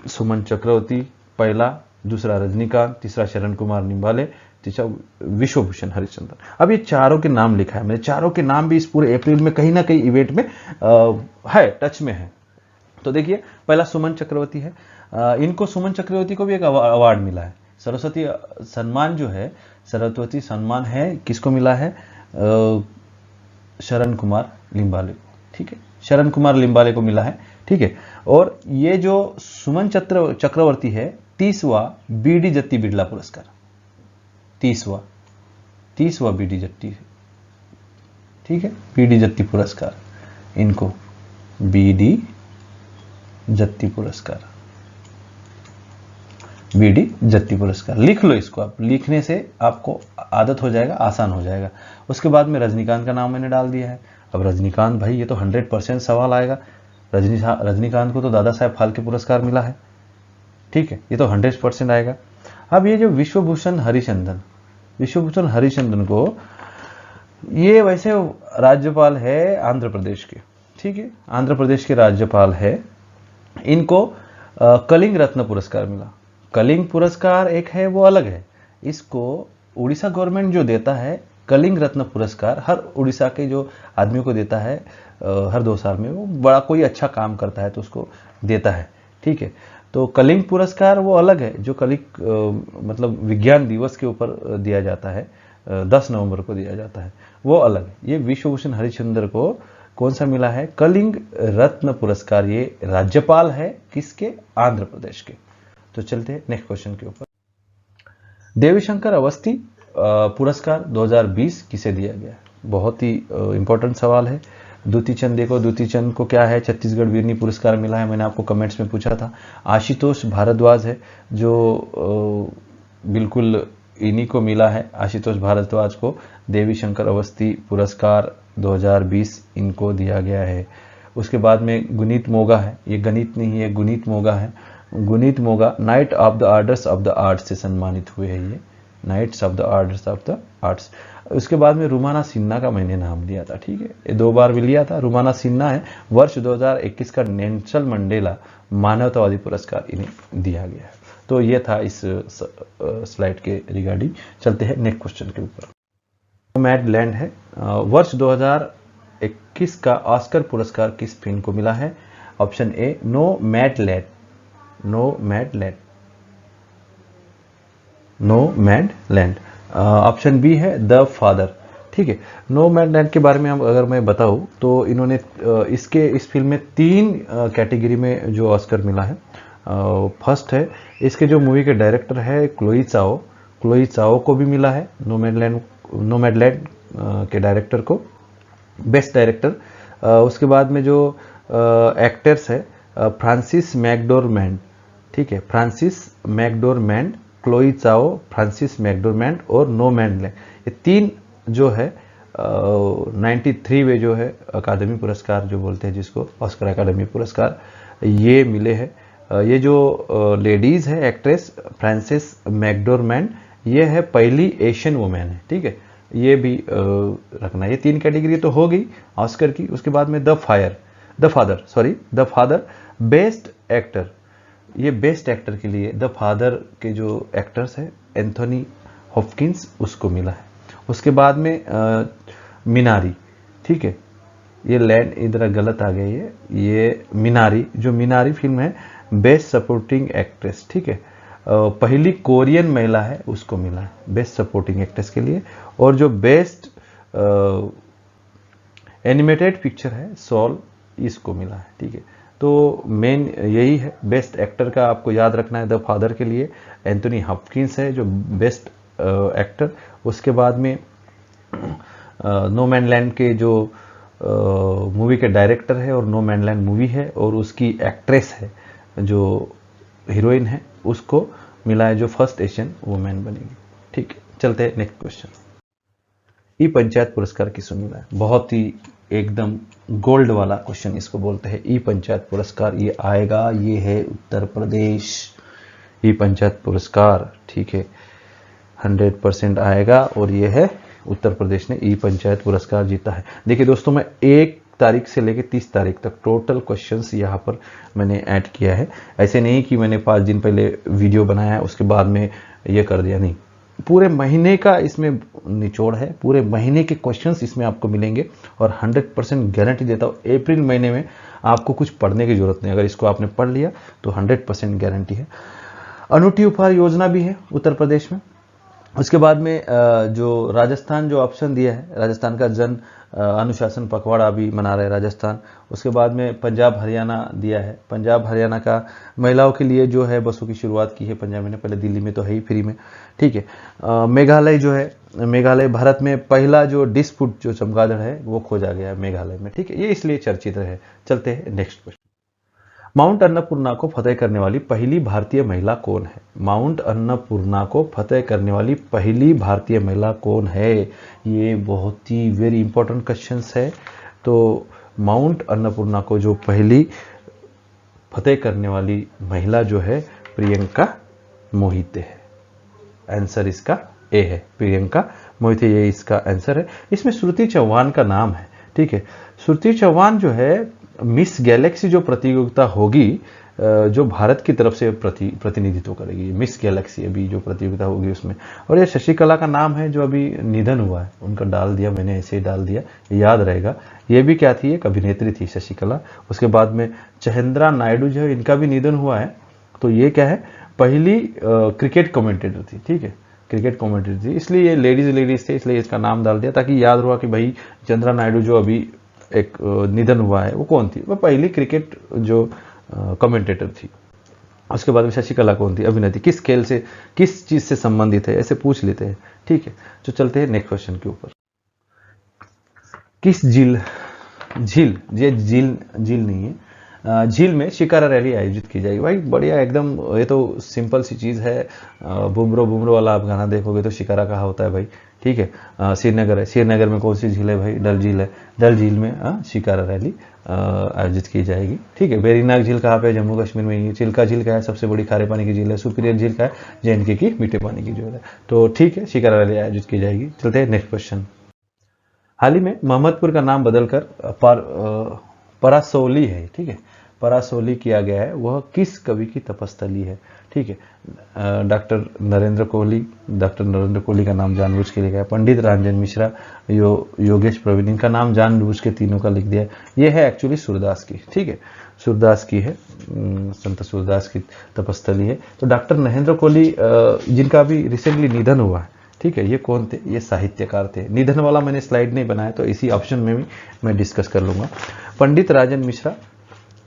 सुमन चक्रवर्ती पहला, दूसरा रजनीकांत, तीसरा शरण कुमार लिम्बाले, तीसरा विश्वभूषण हरिश्चंद्र। अब ये चारों के नाम लिखा है मैंने। चारों के नाम भी इस पूरे अप्रैल में कहीं ना कहीं इवेंट में है, टच में है। तो देखिए, पहला सुमन चक्रवर्ती है। इनको सुमन चक्रवर्ती को भी एक अवार्ड मिला है। सरस्वती सम्मान जो है, सरस्वती सम्मान है, किसको मिला है? शरण कुमार लिम्बाले को। ठीक है, शरण कुमार लिम्बाले को मिला है। ठीक है, और ये जो सुमन चक्रवर्ती है, 30वां बीडी जत्ती बिरला पुरस्कार, 30वां बीडी जत्ती। ठीक है, बीडी जत्ती पुरस्कार, इनको बीडी जत्ती पुरस्कार, बीडी जत्ती पुरस्कार। लिख लो इसको, आप लिखने से आपको आदत हो जाएगा, आसान हो जाएगा। उसके बाद में रजनीकांत का नाम मैंने डाल दिया है। अब रजनीकांत भाई, ये तो 100% सवाल आएगा। रजनीकांत को तो दादा साहेब फाल्के पुरस्कार मिला है। ठीक है, ये तो 100% आएगा। अब ये जो विश्वभूषण हरिचंदन, विश्वभूषण हरिचंदन को, ये वैसे राज्यपाल है आंध्र प्रदेश के। ठीक है, आंध्र प्रदेश के राज्यपाल है। इनको कलिंग रत्न पुरस्कार मिला। कलिंग पुरस्कार एक है, वो अलग है। इसको उड़ीसा गवर्नमेंट जो देता है, कलिंग रत्न पुरस्कार हर उड़ीसा के जो आदमियों को देता है हर 2 साल में। वो बड़ा कोई अच्छा काम करता है तो उसको देता है। ठीक है, तो कलिंग पुरस्कार वो अलग है, जो कलिंग मतलब विज्ञान दिवस के ऊपर दिया जाता है, 10 नवंबर को दिया जाता है, वो अलग है। ये विश्वभूषण हरिश्चंद्र को कौन सा मिला है? कलिंग रत्न पुरस्कार। ये राज्यपाल है किसके? आंध्र प्रदेश के। तो चलते हैं नेक्स्ट क्वेश्चन के ऊपर। देवीशंकर अवस्थी पुरस्कार 2020 किसे दिया गया? बहुत ही इंपॉर्टेंट सवाल है। दूती चंद देखो, दूती चंद को क्या है? छत्तीसगढ़ वीरनी पुरस्कार मिला है। मैंने आपको कमेंट्स में पूछा था। आशुतोष भारद्वाज है जो बिल्कुल इन्हीं को मिला है। आशुतोष भारद्वाज को देवीशंकर अवस्थी पुरस्कार 2020 इनको दिया गया है। उसके बाद में गुनीत मोगा है। ये गणित नहीं है, गुनीत मोगा है। Guneet Monga knight of the orders of the arts से सम्मानित हुए हैं। ये knights of the orders of the arts. उसके बाद में रुमाना सिन्हा का मैंने नाम लिया था। ठीक है, ये 2 बार भी लिया था। रुमाना सिन्हा है। वर्ष 2021 का नेल्सन मंडेला मानवतावादी पुरस्कार इन्हें दिया गया है। तो ये था इस स्लाइड के रिगार्डिंग। चलते हैं नेक्स्ट क्वेश्चन के ऊपर। नोमैडलैंड है। वर्ष 2021 का ऑस्कर पुरस्कार किस फिल्म को मिला है? Option A Nomadland, Nomadland, Nomadland. Option B है द फादर। ठीक है, नोमैडलैंड के बारे में अगर मैं बताऊं तो इन्होंने इस फिल्म में 3 कैटेगरी में जो ऑस्कर मिला है। फर्स्ट है, इसके जो मूवी के डायरेक्टर है क्लोई चाओ, क्लोई चाओ को भी मिला है नोमैडलैंड के डायरेक्टर को बेस्ट डायरेक्टर। उसके बाद में जो एक्टर्स है फ्रांसिस मैकडोरमैंड। ठीक है, फ्रांसिस मैकडोरमैंड, क्लोई चाओ, फ्रांसिस मैकडोरमैंड और नोमैडलैंड, ये 3 जो है 93 में जो है अकादमी पुरस्कार जो बोलते हैं जिसको, ऑस्कर अकादमी पुरस्कार, ये मिले हैं। ये जो लेडीज है एक्ट्रेस फ्रांसिस मैकडोरमैंड, ये है पहली एशियन वुमेन है। ठीक है, ये भी रखना। ये 3 कैटेगरी तो हो गई ऑस्कर की। उसके बाद में द फादर बेस्ट एक्टर। ये बेस्ट एक्टर के लिए द फादर के जो एक्टर्स है एंथोनी हॉपकिंस, उसको मिला है। उसके बाद में मिनारी। ठीक है, ये लैंड इधर गलत आ गया। ये मिनारी, जो मिनारी फिल्म है बेस्ट सपोर्टिंग एक्ट्रेस। ठीक है, पहली कोरियन महिला है उसको मिला है बेस्ट सपोर्टिंग एक्ट्रेस के लिए। और जो बेस्ट एनिमेटेड पिक्चर है सोल, इसको मिला है। ठीक है, तो मेन यही है। बेस्ट एक्टर का आपको याद रखना है द फादर के लिए एंथोनी हॉपकिंस है जो बेस्ट एक्टर। उसके बाद में नो मैन लैंड के जो मूवी के डायरेक्टर है और नो मैन लैंड मूवी है और उसकी एक्ट्रेस है जो हीरोइन है, उसको मिला है जो फर्स्ट एशियन वुमेन बनेगी। ठीक है, चलते हैं नेक्स्ट क्वेश्चन। ई पंचायत पुरस्कार किसको मिला है? बहुत ही एकदम गोल्ड वाला क्वेश्चन इसको बोलते हैं। ई पंचायत पुरस्कार ये आएगा, ये है उत्तर प्रदेश। ई पंचायत पुरस्कार, ठीक है, 100% आएगा और ये है उत्तर प्रदेश ने ई पंचायत पुरस्कार जीता है। देखिए दोस्तों, मैं 1 तारीख से लेकर 30 तारीख तक टोटल क्वेश्चंस यहाँ पर मैंने ऐड किया है। ऐसे नहीं कि मैंने 5 दिन पहले वीडियो बनाया है उसके बाद में ये कर दिया, नहीं, पूरे महीने का इसमें निचोड़ है। पूरे महीने के क्वेश्चंस इसमें आपको मिलेंगे और 100% गारंटी देता हूँ अप्रैल महीने में आपको कुछ पढ़ने की जरूरत नहीं। अगर इसको आपने पढ़ लिया तो 100% गारंटी है। अनूठी उपहार योजना भी है उत्तर प्रदेश में। उसके बाद में जो राजस्थान जो ऑप्शन दिया है, राजस्थान का जन अनुशासन पखवाड़ा भी मना रहे राजस्थान। उसके बाद में पंजाब हरियाणा दिया है। पंजाब हरियाणा का महिलाओं के लिए जो है बसों की शुरुआत की है पंजाब में, पहले दिल्ली में तो है ही फ्री में। ठीक है, मेघालय जो है, मेघालय भारत में पहला जो डिस्प्यूट जो चमगादड़ है वो खोजा गया है मेघालय में। ठीक है, ये इसलिए चर्चित है। चलते हैं नेक्स्ट क्वेश्चन। माउंट अन्नपूर्णा को फतेह करने वाली पहली भारतीय महिला कौन है? माउंट अन्नपूर्णा को फतेह करने वाली पहली भारतीय महिला कौन है? ये बहुत ही वेरी इंपॉर्टेंट क्वेश्चन है। तो माउंट अन्नपूर्णा को जो पहली फतेह करने वाली महिला जो है प्रियंका मोहिते है। आंसर इसका ए है, प्रियंका मोहिते, ये इसका आंसर है। इसमें श्रुति चौहान का नाम है। ठीक है, श्रुति चौहान जो है मिस गैलेक्सी जो प्रतियोगिता होगी जो भारत की तरफ से प्रतिनिधित्व करेगी, मिस गैलेक्सी अभी जो प्रतियोगिता होगी उसमें। और ये शशिकला का नाम है जो अभी निधन हुआ है, उनका डाल दिया मैंने, ऐसे ही डाल दिया, याद रहेगा। ये भी क्या थी, एक अभिनेत्री थी शशिकला। उसके बाद में चहेंद्रा नायडू जो है, इनका भी निधन हुआ है। तो ये क्या है, पहली क्रिकेट कमेंटेटर थी। ठीक है, क्रिकेट कमेंटेटर थी, इसलिए ये लेडीज थे, इसलिए इसका नाम डाल दिया ताकि याद हुआ कि भाई चंद्रा नायडू जो अभी एक निधन हुआ है वो कौन थी, वो पहली क्रिकेट जो कमेंटेटर थी। उसके बाद में शशिकला कौन थी, अभिनेत्री, किस खेल से, किस चीज से संबंधित है, ऐसे पूछ लेते हैं। ठीक है, तो चलते हैं नेक्स्ट क्वेश्चन के ऊपर। किस झील, ये झील नहीं है, झील में शिकारा रैली आयोजित की जाएगी? भाई बढ़िया एकदम, ये तो सिंपल सी चीज है। बुमरो वाला आप गाना देखोगे तो शिकारा कहा होता है भाई। ठीक है, श्रीनगर है, श्रीनगर में कौन सी झील है भाई, डल झील है, डल झील में शिकारा रैली आयोजित की जाएगी। ठीक है, वेरीनाग झील कहाँ पे, जम्मू कश्मीर में ही। चिल्का झील का है, सबसे बड़ी खारे पानी की झील है। सुपीरियर झील का है, JNK की मीठे पानी की झील है। तो ठीक है, शिकारा रैली आयोजित की जाएगी। चलते हैं नेक्स्ट क्वेश्चन। हाल ही में मोहम्मदपुर का नाम बदलकर परासौली है। ठीक है, परासौली किया गया है, वह किस कवि की तपस्थली है? ठीक है, डॉक्टर नरेंद्र कोहली का नाम जानबूझ के लिया गया। पंडित रामजन मिश्रा, योगेश प्रवीण, इनका नाम जानबूझ के तीनों का लिख दिया। ये है एक्चुअली सूरदास की। ठीक है, सूरदास की है, संत सूरदास की तपस्थली है। तो डॉक्टर नरेंद्र कोहली जिनका अभी रिसेंटली निधन हुआ है, ठीक है, ये कौन थे? ये साहित्यकार थे। निधन वाला मैंने स्लाइड नहीं बनाया तो इसी ऑप्शन में भी मैं डिस्कस कर लूंगा। पंडित राजन मिश्रा,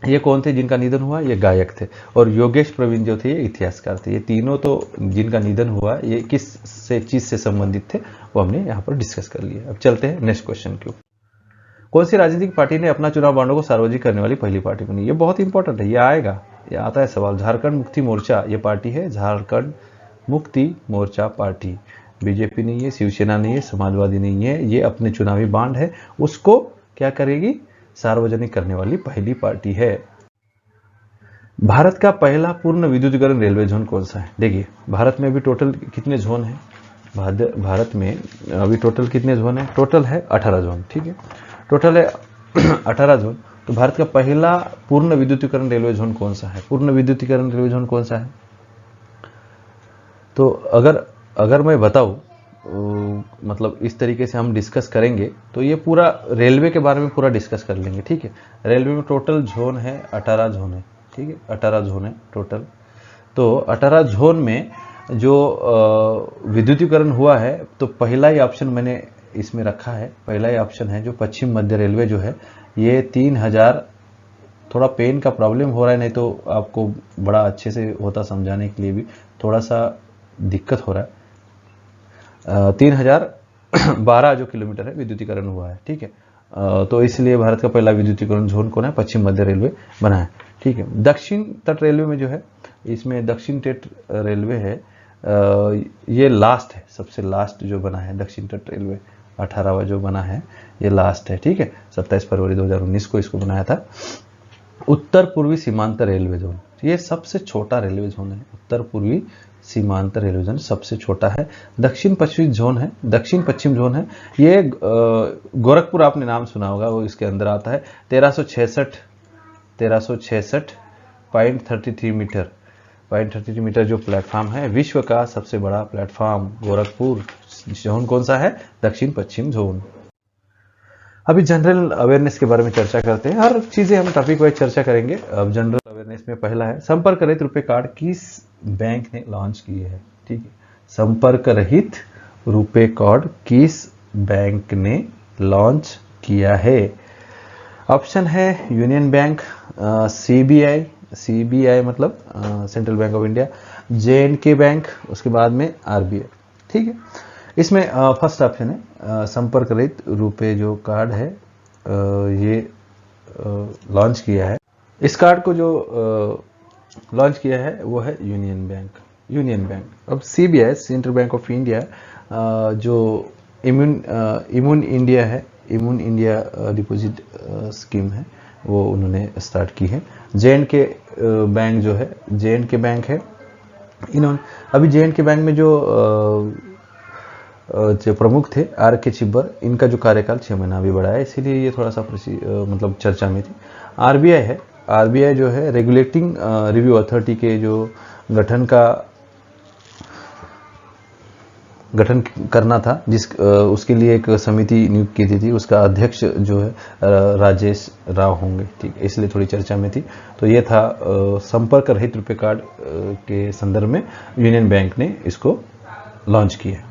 ये कौन थे जिनका निधन हुआ? ये गायक थे। और योगेश प्रवीण जो थे ये इतिहासकार थे। ये तीनों तो जिनका निधन हुआ ये किस से चीज से संबंधित थे वो हमने यहाँ पर डिस्कस कर लिया। अब चलते हैं नेक्स्ट क्वेश्चन के ऊपर। कौन सी राजनीतिक पार्टी ने अपना चुनाव बांडों को सार्वजनिक करने वाली पहली पार्टी बनी? ये बहुत इंपॉर्टेंट है, ये आएगा, ये आता है सवाल। झारखंड मुक्ति मोर्चा ये पार्टी है, झारखंड मुक्ति मोर्चा पार्टी। बीजेपी नहीं है, शिवसेना नहीं है, समाजवादी नहीं है, ये अपने चुनावी बांड है उसको क्या करेगी? सार्वजनिक करने वाली पहली पार्टी है। भारत का पहला पूर्ण विद्युतीकरण रेलवे जोन कौन सा है? देखिए, भारत में अभी टोटल कितने जोन है? भारत में अभी टोटल कितने जोन है? टोटल है 18 जोन। ठीक है, टोटल है 18 जोन। तो भारत का पहला पूर्ण विद्युतीकरण रेलवे जोन कौन सा है? पूर्ण विद्युतीकरण रेलवे जोन कौन सा है? तो अगर मैं बताऊं, मतलब इस तरीके से हम डिस्कस करेंगे तो ये पूरा रेलवे के बारे में पूरा डिस्कस कर लेंगे। ठीक है, रेलवे में टोटल जोन है 18 जोन है। ठीक है, 18 जोन है टोटल। तो 18 जोन में जो विद्युतीकरण हुआ है, तो पहला ही ऑप्शन मैंने इसमें रखा है, पहला ही ऑप्शन है जो पश्चिम मध्य रेलवे जो है, ये 3000, थोड़ा पेन का प्रॉब्लम हो रहा है, नहीं तो आपको बड़ा अच्छे से होता समझाने के लिए भी थोड़ा सा दिक्कत हो रहा है। 3012 जो किलोमीटर है विद्युतीकरण हुआ है, ठीक है। तो इसलिए भारत का पहला विद्युतीकरण जोन कौन है, पश्चिम मध्य रेलवे बना है, ठीक है। दक्षिण तट रेलवे में जो है, इसमें दक्षिण तट रेलवे है, ये लास्ट है, सबसे लास्ट जो बना है दक्षिण तट रेलवे, 18वां जो बना है ये लास्ट है, ठीक है। 27 फरवरी 2019 को इसको बनाया था। उत्तर पूर्वी सीमांत रेलवे जोन, ये सबसे छोटा रेलवे जोन है, उत्तर पूर्वी सीमांत रेलवे जोन सबसे छोटा है। दक्षिण पश्चिम जोन है, दक्षिण पश्चिम जोन है, ये गोरखपुर आपने नाम सुना होगा, वो इसके अंदर आता है। 1366.33 मीटर, 0.33 मीटर जो प्लेटफॉर्म है, विश्व का सबसे बड़ा प्लेटफॉर्म गोरखपुर जोन कौन सा है, दक्षिण पश्चिम जोन। अभी जनरल अवेयरनेस के बारे में चर्चा करते हैं, हर चीजें हम टॉपिक वाइज चर्चा करेंगे। अब जनरल अवेयरनेस में पहला है, संपर्क रहित रुपए कार्ड किस बैंक ने लॉन्च किए हैं, ठीक है। संपर्क रहित रुपए कार्ड किस बैंक ने लॉन्च किया है? ऑप्शन है यूनियन बैंक, सीबीआई मतलब central bank of India, JNK bank, उसके बाद में RBI, ठीक है। इसमें फर्स्ट ऑप्शन है संपर्क रहित रुपए जो कार्ड है, ये लॉन्च किया है। इस कार्ड को जो लॉन्च किया है वो है यूनियन बैंक। अब CBI central bank of India, जो इम्यून इंडिया डिपॉजिट स्कीम है, वो उन्होंने स्टार्ट की है। JNK बैंक जो है, JNK बैंक है, इन्होंने अभी JNK बैंक में जो प्रमुख थे RK चिब्बर, इनका जो कार्यकाल 6 महीना भी बढ़ा है, इसीलिए ये थोड़ा सा मतलब चर्चा में थी। RBI है, RBI जो है रेगुलेटिंग रिव्यू अथॉरिटी के जो गठन करना था, उसके लिए एक समिति नियुक्त की थी, उसका अध्यक्ष जो है राजेश राव होंगे, ठीक है, इसलिए थोड़ी चर्चा में थी। तो ये था संपर्क रहित रुपए कार्ड के संदर्भ में यूनियन बैंक ने इसको लॉन्च किया।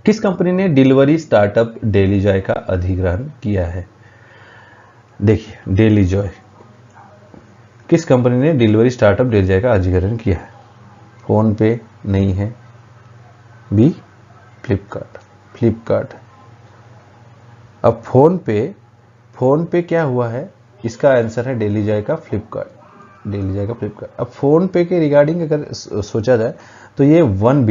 किस कंपनी ने डिलीवरी स्टार्टअप डेलीजॉय का अधिग्रहण किया है? देखिए, डेलीजॉय, किस कंपनी ने डिलीवरी स्टार्टअप डेलीजॉय का अधिग्रहण किया है? फोन पे नहीं है, बी फ्लिपकार्ट। अब फोन पे क्या हुआ है, इसका आंसर है डेलीजॉय का फ्लिपकार्ट। अब फोन पे के रिगार्डिंग अगर सोचा जाए तो ये 1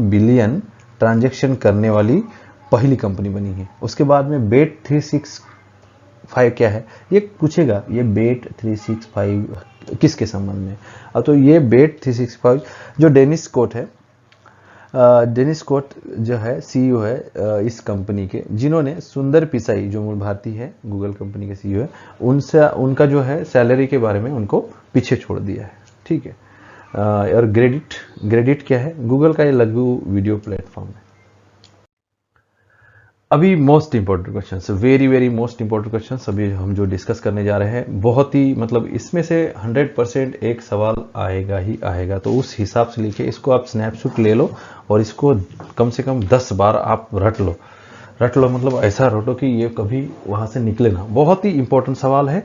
बिलियन ट्रांजैक्शन करने वाली पहली कंपनी बनी है। उसके बाद में Bet365 क्या है, ये पूछेगा, ये Bet365 किसके संबंध में? अब तो ये Bet365 जो डेनिस कोट है, डेनिस कोट जो है CEO है इस कंपनी के, जिन्होंने सुंदर पिचाई जो मूल भारतीय है, गूगल कंपनी के CEO है, उनका जो है सैलरी के बारे में उनको पीछे छोड़ दिया है, ठीक है। और ग्रेडिट क्या है, गूगल का ये लघु वीडियो प्लेटफॉर्म है। अभी most important question, very most important question अभी हम जो डिस्कस करने जा रहे हैं, बहुत ही मतलब इसमें से 100% एक सवाल आएगा ही आएगा, तो उस हिसाब से लिखिए, इसको आप स्नैपशॉट ले लो और इसको कम से कम 10 बार आप रट लो, मतलब ऐसा रटो कि ये कभी वहां से निकले ना। बहुत ही इंपॉर्टेंट सवाल है।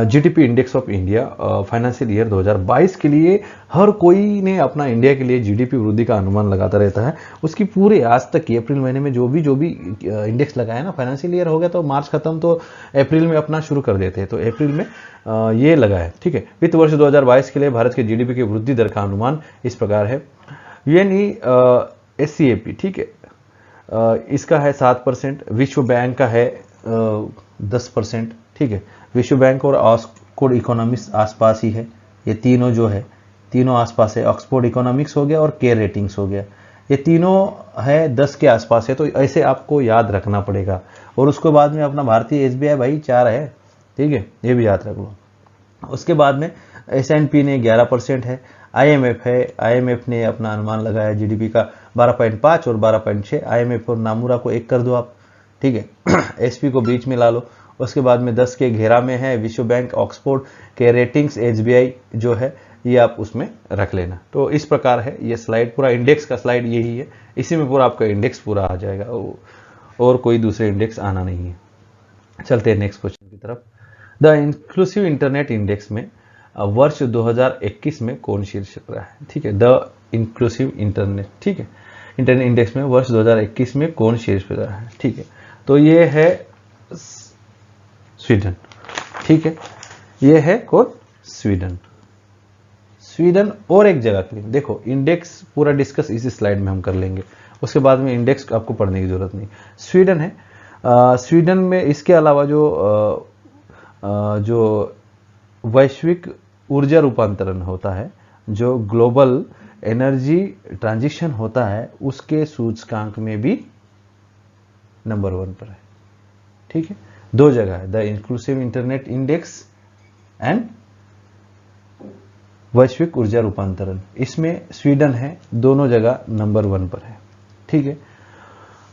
GDP index of India financial year 2022 के लिए हर कोई ने अपना इंडिया के लिए GDP वृद्धि का अनुमान लगाता रहता है। उसकी पूरे आज तक अप्रैल महीने में जो भी इंडेक्स लगाया ना, फाइनेंशियल ईयर हो गया तो मार्च खत्म, तो अप्रैल में अपना शुरू कर देते हैं, तो अप्रैल में ये लगा है, ठीक है। वित्त वर्ष 2022 के लिए भारत के GDP की वृद्धि दर का अनुमान इस प्रकार है। SCAP, ठीक है, इसका है 7%, विश्व बैंक का है 10%, ठीक है। विश्व बैंक और ऑक्सफोर्ड इकोनॉमिक्स आसपास ही है, ये तीनों जो है तीनों आसपास है। ऑक्सफोर्ड इकोनॉमिक्स हो गया और केयर रेटिंग्स हो गया, ये तीनों है 10 के आसपास है, तो ऐसे आपको याद रखना पड़ेगा। और उसके बाद में अपना भारतीय SBI भाई 4 है, ठीक है, ये भी याद रख लो। उसके बाद में S&P ने 11% है, IMF है, IMF ने अपना अनुमान लगाया GDP का 12.5 और 12.6। IMF और नामुरा को एक कर दो आप, ठीक है। SP को बीच में ला लो। उसके बाद में 10 के घेरा में है विश्व बैंक, ऑक्सफोर्ड के रेटिंग्स, SBI जो है ये आप उसमें रख लेना। तो इस प्रकार है ये स्लाइड, पूरा इंडेक्स का स्लाइड यही है, इसी में पूरा आपका इंडेक्स पूरा आ जाएगा और कोई दूसरे इंडेक्स आना नहीं है। चलते हैं नेक्स्ट क्वेश्चन की तरफ। द इंक्लूसिव इंटरनेट इंडेक्स में वर्ष 2021 में कौन शीर्ष पर रहा है? ठीक है, द इंक्लूसिव इंटरनेट, ठीक है, इंटरनेट इंडेक्स में वर्ष 2021 में कौन शीर्ष पर रहा है? ठीक है, तो ये है स्वीडन। ठीक है, ये है कौन? स्वीडन। स्वीडन और एक जगह के लिए देखो, इंडेक्स पूरा डिस्कस इसी स्लाइड में हम कर लेंगे, उसके बाद में इंडेक्स आपको पढ़ने की जरूरत नहीं। स्वीडन है, स्वीडन में इसके अलावा जो वैश्विक ऊर्जा रूपांतरण होता है, जो ग्लोबल एनर्जी ट्रांजिशन होता है, उसके सूचकांक में भी नंबर 1 पर है। ठीक है, 2 जगह है, the inclusive internet index and वैश्विक ऊर्जा रूपांतरण, इसमें स्वीडन है, दोनों जगह नंबर 1 पर है। ठीक है,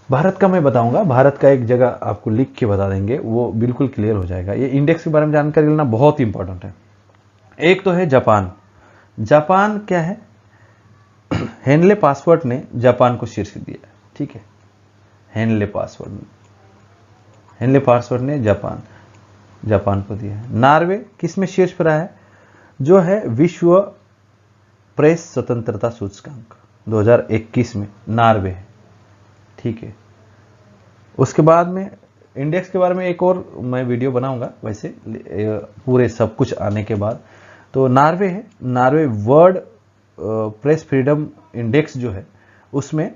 भारत का मैं बताऊंगा, भारत का एक जगह आपको लिख के बता देंगे, वो बिल्कुल क्लियर हो जाएगा। ये इंडेक्स के बारे में जानकारी लेना बहुत इंपॉर्टेंट है। एक तो है जापान। जापान क्या है? हेनले पासवर्ड ने जापान को शीर्ष दिया। ठीक है, हेनले पासवर्ड ने जापान को दिया है। नॉर्वे किस में शीर्ष पर है? जो है विश्व प्रेस स्वतंत्रता सूचकांक 2021 में नॉर्वे है। ठीक है, उसके बाद में इंडेक्स के बारे में एक और मैं वीडियो बनाऊंगा, वैसे पूरे सब कुछ आने के बाद। तो नॉर्वे है, Norway world press freedom index जो है उसमें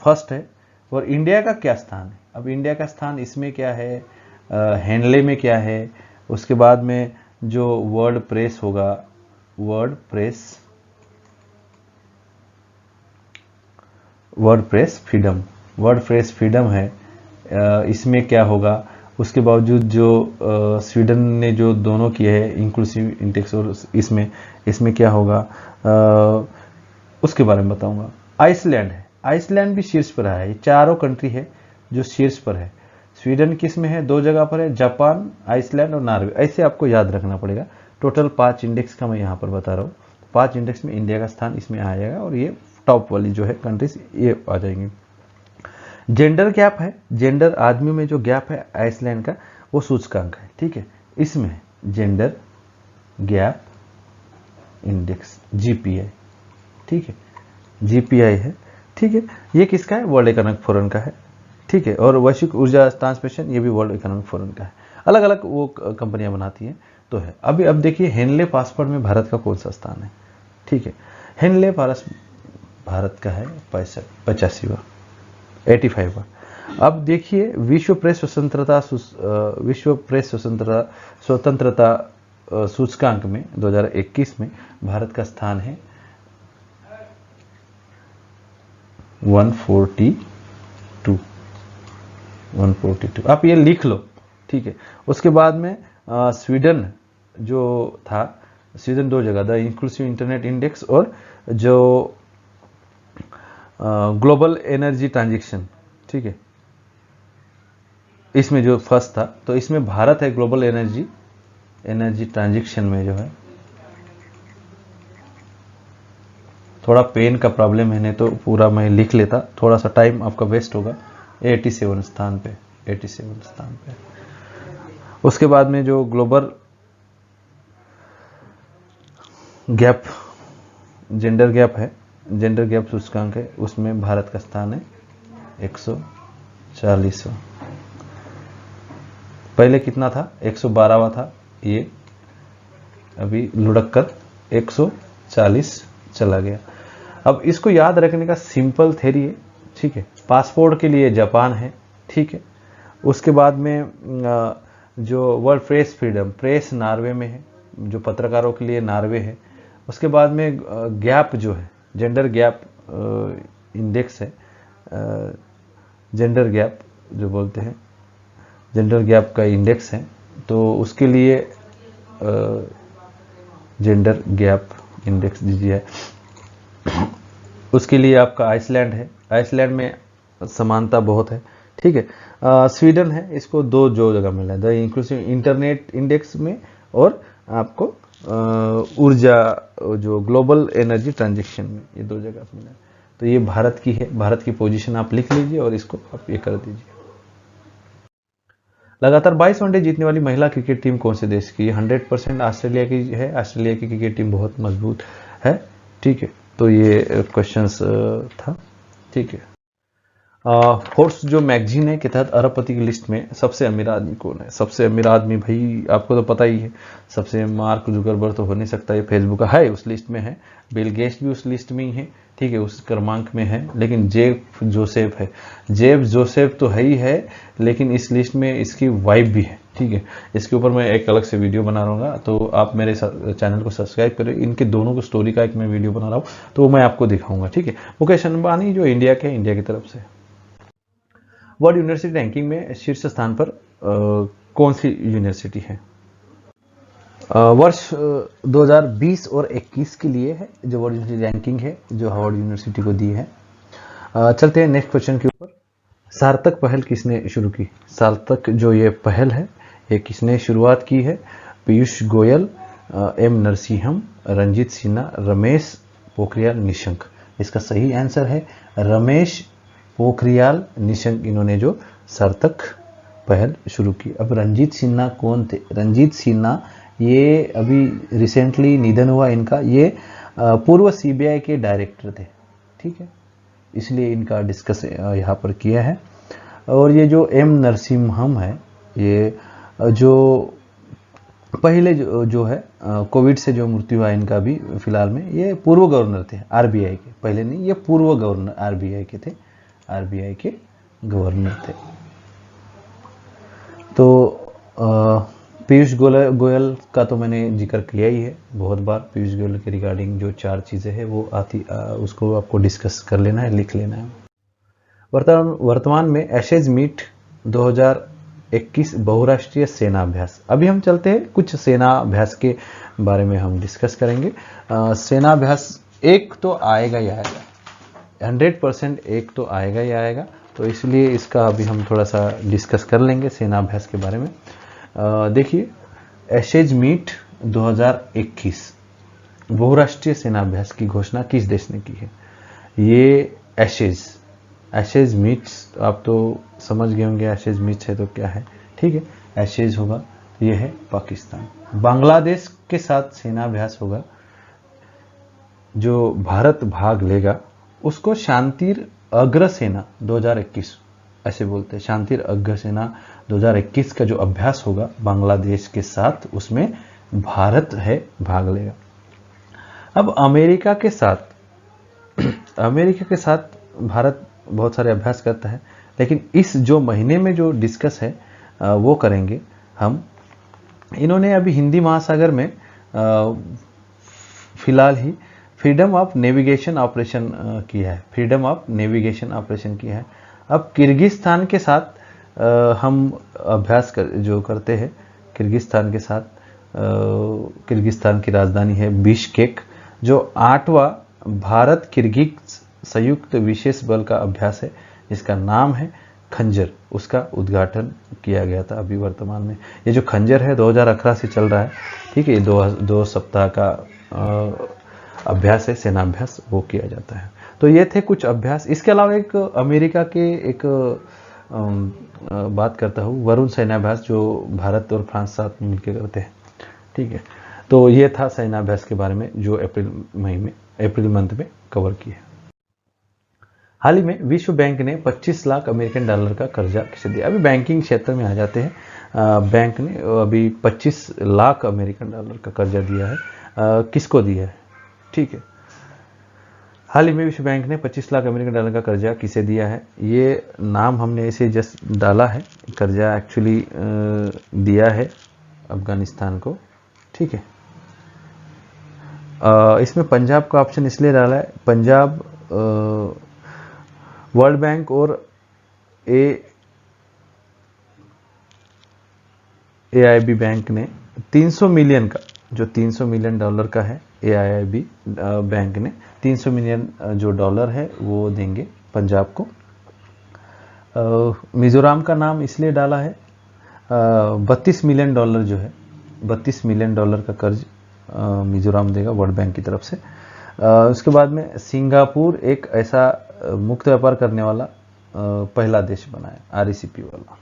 फर्स्ट है। और इंडिया का क्या स्थान है? अब इंडिया का स्थान इसमें क्या है, हेनले में क्या है, उसके बाद में जो वर्ल्ड प्रेस होगा, वर्ल्ड प्रेस फ्रीडम है, इसमें क्या होगा। उसके बावजूद जो स्वीडन ने जो दोनों किए हैं इंक्लूसिव इंडेक्स, और इसमें क्या होगा उसके बारे में बताऊंगा। आइसलैंड है, आइसलैंड भी शीर्ष पर है। ये चारों कंट्री है जो शीर्ष पर है। स्वीडन किस में है? 2 जगह पर है, जापान, आइसलैंड और नॉर्वे। ऐसे आपको याद रखना पड़ेगा। टोटल 5 इंडेक्स का मैं यहाँ पर बता रहा हूँ। 5 इंडेक्स में इंडिया का स्थान इसमें आ जाएगा, और ये टॉप वाली जो है कंट्रीज ये आ जाएंगी। जेंडर गैप है, जेंडर आदमी में जो गैप है आइसलैंड का, वो सूचकांक है। ठीक है, इसमें जेंडर गैप इंडेक्स जीपीआई। ठीक है, जीपीआई है। ठीक है, ये किसका है? वर्ल्ड इकोनॉमिक फोरम का है। ठीक है, और वैश्विक ऊर्जा ट्रांसमिशन ये भी वर्ल्ड इकोनॉमिक फोरम का है। अलग अलग वो कंपनियां बनाती हैं। तो है अब देखिए हेनले पासवर्ड में भारत का कौन सा स्थान है? ठीक है, हेनले भारत का है 85वां, 85वां। अब देखिए विश्व प्रेस स्वतंत्रता सूचकांक में 2021 में भारत का स्थान है 142। आप ये लिख लो। ठीक है, उसके बाद में स्वीडन जो था, स्वीडन 2 जगह, द इंक्लूसिव इंटरनेट इंडेक्स और जो ग्लोबल एनर्जी ट्रांजिशन, ठीक है, इसमें जो फर्स्ट था, तो इसमें भारत है ग्लोबल एनर्जी ट्रांजिशन में जो है। थोड़ा पेन का प्रॉब्लम है, नहीं तो पूरा मैं लिख लेता, थोड़ा सा टाइम आपका वेस्ट होगा। 87 स्थान पे। उसके बाद में जो ग्लोबल गैप, जेंडर गैप है, जेंडर गैप सूचकांक है, उसमें भारत का स्थान है 140वां। पहले कितना था? 112वां था, ये अभी लुढ़क कर 140 चला गया। अब इसको याद रखने का सिंपल थ्योरी है। ठीक है, पासपोर्ट के लिए जापान है। ठीक है, उसके बाद में जो world press freedom, press Norway में है, जो पत्रकारों के लिए नॉर्वे है। उसके बाद में गैप जो है, जेंडर गैप इंडेक्स है, जेंडर गैप जो बोलते हैं, जेंडर गैप का इंडेक्स है, तो उसके लिए जेंडर गैप इंडेक्स दीजिए। उसके लिए आपका आइसलैंड है, आइसलैंड में समानता बहुत है। ठीक है, स्वीडन है, इसको 2 जगह मिला है, द इंक्लूसिव इंटरनेट इंडेक्स में और आपको ऊर्जा, जो ग्लोबल एनर्जी ट्रांजेक्शन में, ये 2 जगह मिला है। तो ये भारत की है, भारत की पोजीशन आप लिख लीजिए और इसको आप ये कर दीजिए। लगातार 22 वनडे जीतने वाली महिला क्रिकेट टीम कौन से देश की? 100% ऑस्ट्रेलिया की है। ऑस्ट्रेलिया की क्रिकेट टीम बहुत मजबूत है। ठीक है, तो ये क्वेश्चंस था। ठीक है, फोर्ब्स जो मैगजीन है के तहत अरबपति की लिस्ट में सबसे अमीर आदमी कौन है? सबसे अमीर आदमी भाई आपको तो पता ही है, सबसे मार्क जुकरबर्ग तो हो नहीं सकता, ये फेसबुक का है, उस लिस्ट में है। बिल गेट्स भी उस लिस्ट में ही है, ठीक है, उस क्रमांक में है। लेकिन जेफ जोसेफ है, जेफ जोसेफ तो है ही है, लेकिन इस लिस्ट में इसकी वाइफ भी है। ठीक है, इसके ऊपर मैं एक अलग से वीडियो बना रहूँगा, तो आप मेरे चैनल को सब्सक्राइब करें। इनके दोनों को स्टोरी का एक मैं वीडियो बना रहा हूँ, तो वो मैं आपको दिखाऊंगा। ठीक है, मुकेश अंबानी जो इंडिया के, इंडिया की तरफ से वर्ल्ड यूनिवर्सिटी रैंकिंग में शीर्ष स्थान पर कौन सी यूनिवर्सिटी है? वर्ष 2020 और 21 के लिए है जो वर्ल्ड यूनिवर्सिटी रैंकिंग है, जो हार्वर्ड यूनिवर्सिटी को दी है। चलते हैं नेक्स्ट क्वेश्चन के ऊपर। सार्थक पहल किसने शुरू की? सार्थक जो ये पहल है, ये किसने शुरुआत की है? पीयूष गोयल, एम नरसिंहम, रंजीत सिन्हा, रमेश पोखरियाल निशंक। इसका सही आंसर है रमेश पोखरियाल निशंक, इन्होंने जो सार्थक पहल शुरू की। अब रंजीत सिन्हा कौन थे? रंजीत सिन्हा ये अभी रिसेंटली निधन हुआ इनका, ये पूर्व सीबीआई के डायरेक्टर थे। ठीक है, इसलिए इनका डिस्कस यहाँ पर किया है। और ये जो एम नरसिम्हम है, ये जो पहले जो है कोविड से जो मृत्यु हुआ इनका भी फिलहाल में, ये पूर्व गवर्नर थे आरबीआई के, पहले नहीं, ये पूर्व गवर्नर आरबीआई के थे, आरबीआई के गवर्नर थे। तो पीयूष गोयल का तो मैंने जिक्र किया ही है बहुत बार। पीयूष गोयल के रिगार्डिंग जो 4 चीज़ें हैं वो उसको आपको डिस्कस कर लेना है, लिख लेना है। वर्तमान में एशेज मीट 2021 बहुराष्ट्रीय सेना अभ्यास। अभी हम चलते हैं कुछ सेना अभ्यास के बारे में हम डिस्कस करेंगे। सेना अभ्यास एक तो आएगा ही आएगा, 100% एक तो आएगा ही आएगा, तो इसलिए इसका अभी हम थोड़ा सा डिस्कस कर लेंगे सेना अभ्यास के बारे में। देखिए, एशेज मीट 2021 बहुराष्ट्रीय सेना अभ्यास की घोषणा किस देश ने की है? ये एशेज मीट्स आप तो समझ गए होंगे, एशेज मीट्स है तो क्या है। ठीक है, एशेज होगा, ये है पाकिस्तान। बांग्लादेश के साथ सेना अभ्यास होगा, जो भारत भाग लेगा उसको शांतिर अग्रसेना 2021 ऐसे बोलते हैं। शांतिर अग्रसेना 2021 का जो अभ्यास होगा बांग्लादेश के साथ, उसमें भारत है भाग लेगा। अब अमेरिका के साथ भारत बहुत सारे अभ्यास करता है, लेकिन इस जो महीने में जो डिस्कस है वो करेंगे हम। इन्होंने अभी हिंदी महासागर में फिलहाल ही फ्रीडम ऑफ नेविगेशन ऑपरेशन किया है, फ्रीडम ऑफ नेविगेशन ऑपरेशन किया है। अब किर्गिस्तान के साथ हम अभ्यास जो करते हैं किर्गिस्तान के साथ, किर्गिस्तान की राजधानी है बिश्केक, जो 8वां भारत किर्गिज संयुक्त विशेष बल का अभ्यास है, जिसका नाम है खंजर, उसका उद्घाटन किया गया था अभी वर्तमान में। ये जो खंजर है 2018 से चल रहा है। ठीक है, 2 सप्ताह का अभ्यास है, सेना अभ्यास, वो किया जाता है। तो ये थे कुछ अभ्यास। इसके अलावा एक अमेरिका के एक बात करता हूँ, वरुण सेनाभ्यास, जो भारत और फ्रांस साथ में मिलकर करते हैं। ठीक है, तो ये था सेनाभ्यास के बारे में जो अप्रैल मंथ में कवर किया। हाल ही में विश्व बैंक ने 25 लाख अमेरिकन डॉलर का कर्जा किसे दिया? अभी बैंकिंग क्षेत्र में आ जाते हैं। बैंक ने अभी 25 लाख अमेरिकन डॉलर का कर्जा दिया है। किसको दिया है? ठीक है, हाल ही में विश्व बैंक ने 25 लाख अमेरिकन डॉलर का कर्जा किसे दिया है? ये नाम हमने ऐसे जस्ट डाला है, कर्जा एक्चुअली दिया है अफगानिस्तान को। ठीक है, इसमें पंजाब का ऑप्शन इसलिए डाला है, पंजाब वर्ल्ड बैंक और एआईबी बैंक ने 300 मिलियन का, जो 300 मिलियन डॉलर का है, एआईबी बैंक ने 300 मिलियन जो डॉलर है वो देंगे पंजाब को। मिजोरम का नाम इसलिए डाला है, 32 मिलियन डॉलर जो है, 32 मिलियन डॉलर का कर्ज मिजोरम देगा वर्ल्ड बैंक की तरफ से। उसके बाद में सिंगापुर एक ऐसा मुक्त व्यापार करने वाला पहला देश बना है, आरसीईपी वाला।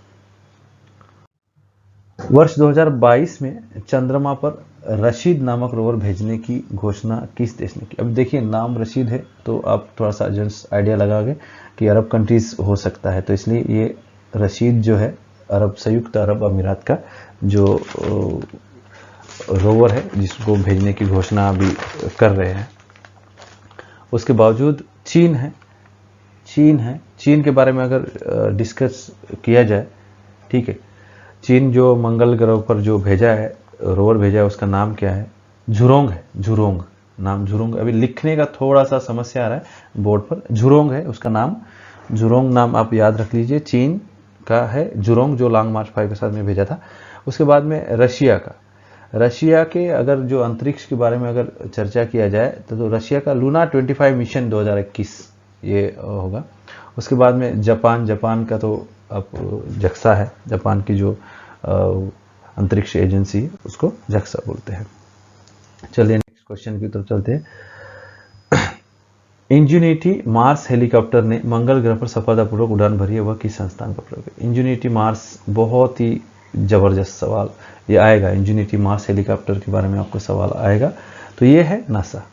वर्ष 2022 में चंद्रमा पर रशीद नामक रोवर भेजने की घोषणा किस देश ने की? अब देखिए नाम रशीद है तो आप थोड़ा सा जस्ट आइडिया लगाओगे कि अरब कंट्रीज हो सकता है, तो इसलिए ये रशीद जो है संयुक्त अरब अमीरात का जो रोवर है जिसको भेजने की घोषणा अभी कर रहे हैं। उसके बावजूद चीन है, चीन के बारे में अगर डिस्कस किया जाए, ठीक है, चीन जो मंगल ग्रह पर जो भेजा है, रोवर भेजा है, उसका नाम क्या है? झुरोंग है, झुरोंग नाम, झुरोंग। अभी लिखने का थोड़ा सा समस्या आ रहा है बोर्ड पर, झुरोंग है उसका नाम, झुरोंग नाम आप याद रख लीजिए। चीन का है झुरोंग, जो लॉन्ग मार्च 5 के साथ में भेजा था। उसके बाद में रशिया के अगर जो अंतरिक्ष के बारे में अगर चर्चा किया जाए तो रशिया का लूना 25 मिशन 2021 ये होगा। उसके बाद में जापान का तो अब जक्सा है, जापान की जो अंतरिक्ष एजेंसी है उसको जक्सा बोलते हैं। चलिए नेक्स्ट क्वेश्चन की तरफ चलते हैं। इंजेन्युटी मार्स हेलीकॉप्टर ने मंगल ग्रह पर सफलतापूर्वक उड़ान भरी है, वह किस संस्थान का प्रयोग है? इंजेन्युटी मार्स, बहुत ही जबरदस्त सवाल ये आएगा। इंजेन्युटी मार्स हेलीकॉप्टर के बारे में आपको सवाल आएगा, तो ये है नासा,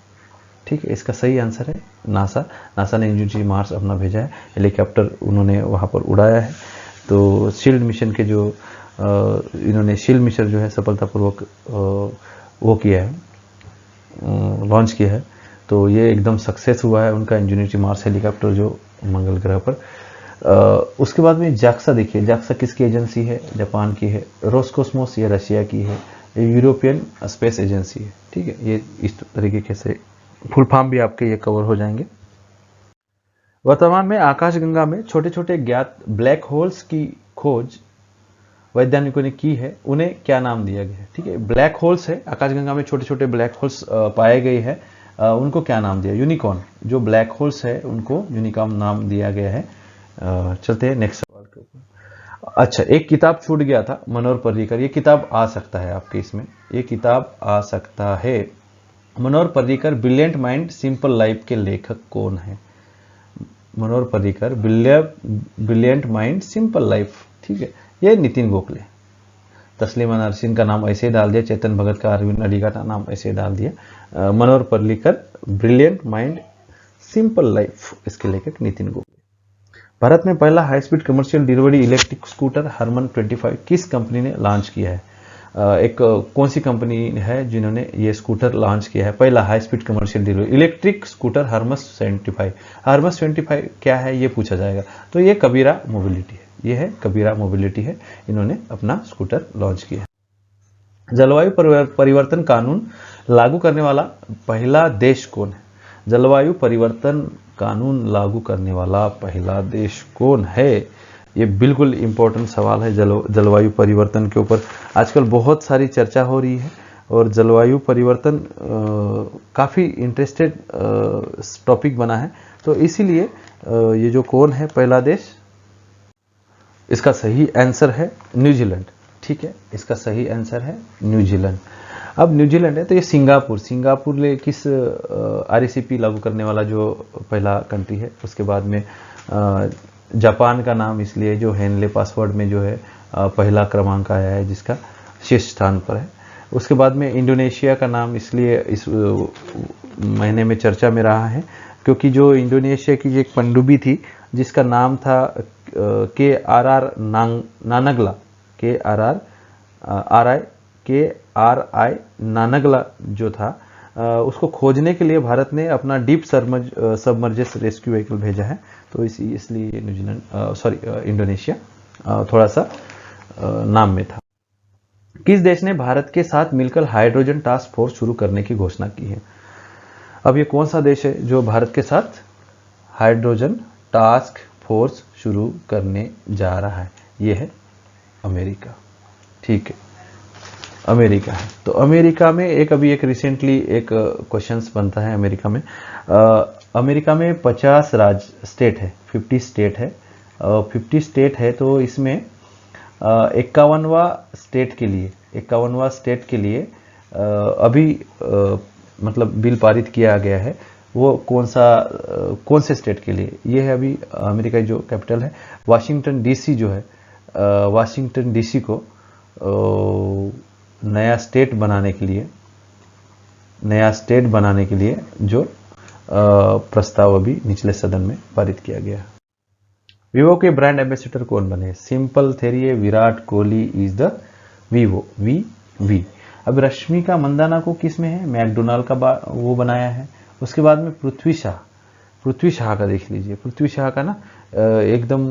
ठीक है, इसका सही आंसर है नासा ने इंजेन्युटी मार्स अपना भेजा है, हेलीकॉप्टर उन्होंने वहां पर उड़ाया है। तो शील्ड मिशन के जो इन्होंने शील्ड मिशन जो है सफलतापूर्वक वो किया है, लॉन्च किया है, तो ये एकदम सक्सेस हुआ है उनका इंजेन्युटी मार्स हेलीकॉप्टर जो मंगल ग्रह पर। उसके बाद में जाक्सा, देखिए जाक्सा किसकी एजेंसी है? जापान की है। रोस्कोस्मोस ये रशिया की है, ये यूरोपियन स्पेस एजेंसी है, ठीक है। ये इस तरीके से फुल फॉर्म भी आपके ये कवर हो जाएंगे। वर्तमान में आकाशगंगा में छोटे छोटे ज्ञात ब्लैक होल्स की खोज वैज्ञानिकों ने की है, उन्हें क्या नाम दिया गया है? ठीक है, ब्लैक होल्स है आकाशगंगा में, छोटे छोटे ब्लैक होल्स पाए गए हैं, उनको क्या नाम दिया? यूनिकॉर्न। जो ब्लैक होल्स है उनको यूनिकॉर्न नाम दिया गया है। चलते हैं नेक्स्ट सवाल के ऊपर। अच्छा, एक किताब छूट गया था, मनोहर पर्रिकर, ये किताब आ सकता है आपके इसमें, ये किताब आ सकता है। Manohar Parrikar brilliant mind simple life के लेखक कौन है? Manohar Parrikar brilliant mind simple life, ठीक है, ये नितिन गोखले। तस्लीमा नरसिन का नाम ऐसे ही डाल दिया, चेतन भगत का, अरविंद अडिगा का नाम ऐसे ही डाल दिया। Manohar Parrikar brilliant mind simple life, इसके लेखक नितिन गोखले। भारत में पहला high speed commercial delivery electric scooter हरमन 25 किस कंपनी ने लॉन्च किया है? एक कौन सी कंपनी है जिन्होंने ये स्कूटर लॉन्च किया है? पहला high speed commercial delivery electric scooter Hermes 75। Hermes 25 क्या है ये पूछा जाएगा, तो ये कबीरा मोबिलिटी है, ये है कबीरा मोबिलिटी है, इन्होंने अपना स्कूटर लॉन्च किया है। जलवायु परिवर्तन कानून लागू करने वाला पहला देश कौन है? जलवायु परिवर्तन कानून लागू करने वाला पहला देश कौन है? ये बिल्कुल इंपॉर्टेंट सवाल है। जलवायु परिवर्तन के ऊपर आजकल बहुत सारी चर्चा हो रही है और जलवायु परिवर्तन काफ़ी इंटरेस्टेड टॉपिक बना है, तो इसीलिए ये जो कौन है पहला देश, इसका सही आंसर है न्यूजीलैंड, ठीक है, इसका सही आंसर है न्यूजीलैंड। अब न्यूजीलैंड है तो ये सिंगापुर ले किस आरसीईपी लागू करने वाला जो पहला कंट्री है। उसके बाद में जापान का नाम इसलिए जो हेनले पासवर्ड में जो है पहला क्रमांक आया है, जिसका शीर्ष स्थान पर है। उसके बाद में इंडोनेशिया का नाम इसलिए इस महीने में चर्चा में रहा है क्योंकि जो इंडोनेशिया की एक पनडुब्बी थी जिसका नाम था KRI नानगला जो था, उसको खोजने के लिए भारत ने अपना डीप सबमर्जेस रेस्क्यू व्हीकल भेजा है, तो इसलिए इंडोनेशिया थोड़ा सा नाम में था। किस देश ने भारत के साथ मिलकर हाइड्रोजन टास्क फोर्स शुरू करने की घोषणा की है? अब ये कौन सा देश है जो भारत के साथ हाइड्रोजन टास्क फोर्स शुरू करने जा रहा है? ये है अमेरिका, ठीक है, अमेरिका है। तो अमेरिका में एक रिसेंटली एक क्वेश्चंस बनता है अमेरिका में 50 राज्य स्टेट है, 50 स्टेट है, 50 स्टेट है, तो इसमें 51वां स्टेट के लिए अभी मतलब बिल पारित किया गया है, वो कौन से स्टेट के लिए, ये है अभी अमेरिका जो कैपिटल है वाशिंगटन डीसी जो है, वाशिंगटन डीसी को नया स्टेट बनाने के लिए जो प्रस्ताव अभी निचले सदन में पारित किया गया। वीवो के ब्रांड एम्बेसडर कौन बने? सिंपल थेरिए, Virat Kohli is the Vivo V. अब रश्मिका मंदाना को किस में है? मैकडोनाल्ड का वो बनाया है। उसके बाद में पृथ्वी शाह का देख लीजिए, पृथ्वी शाह का ना एकदम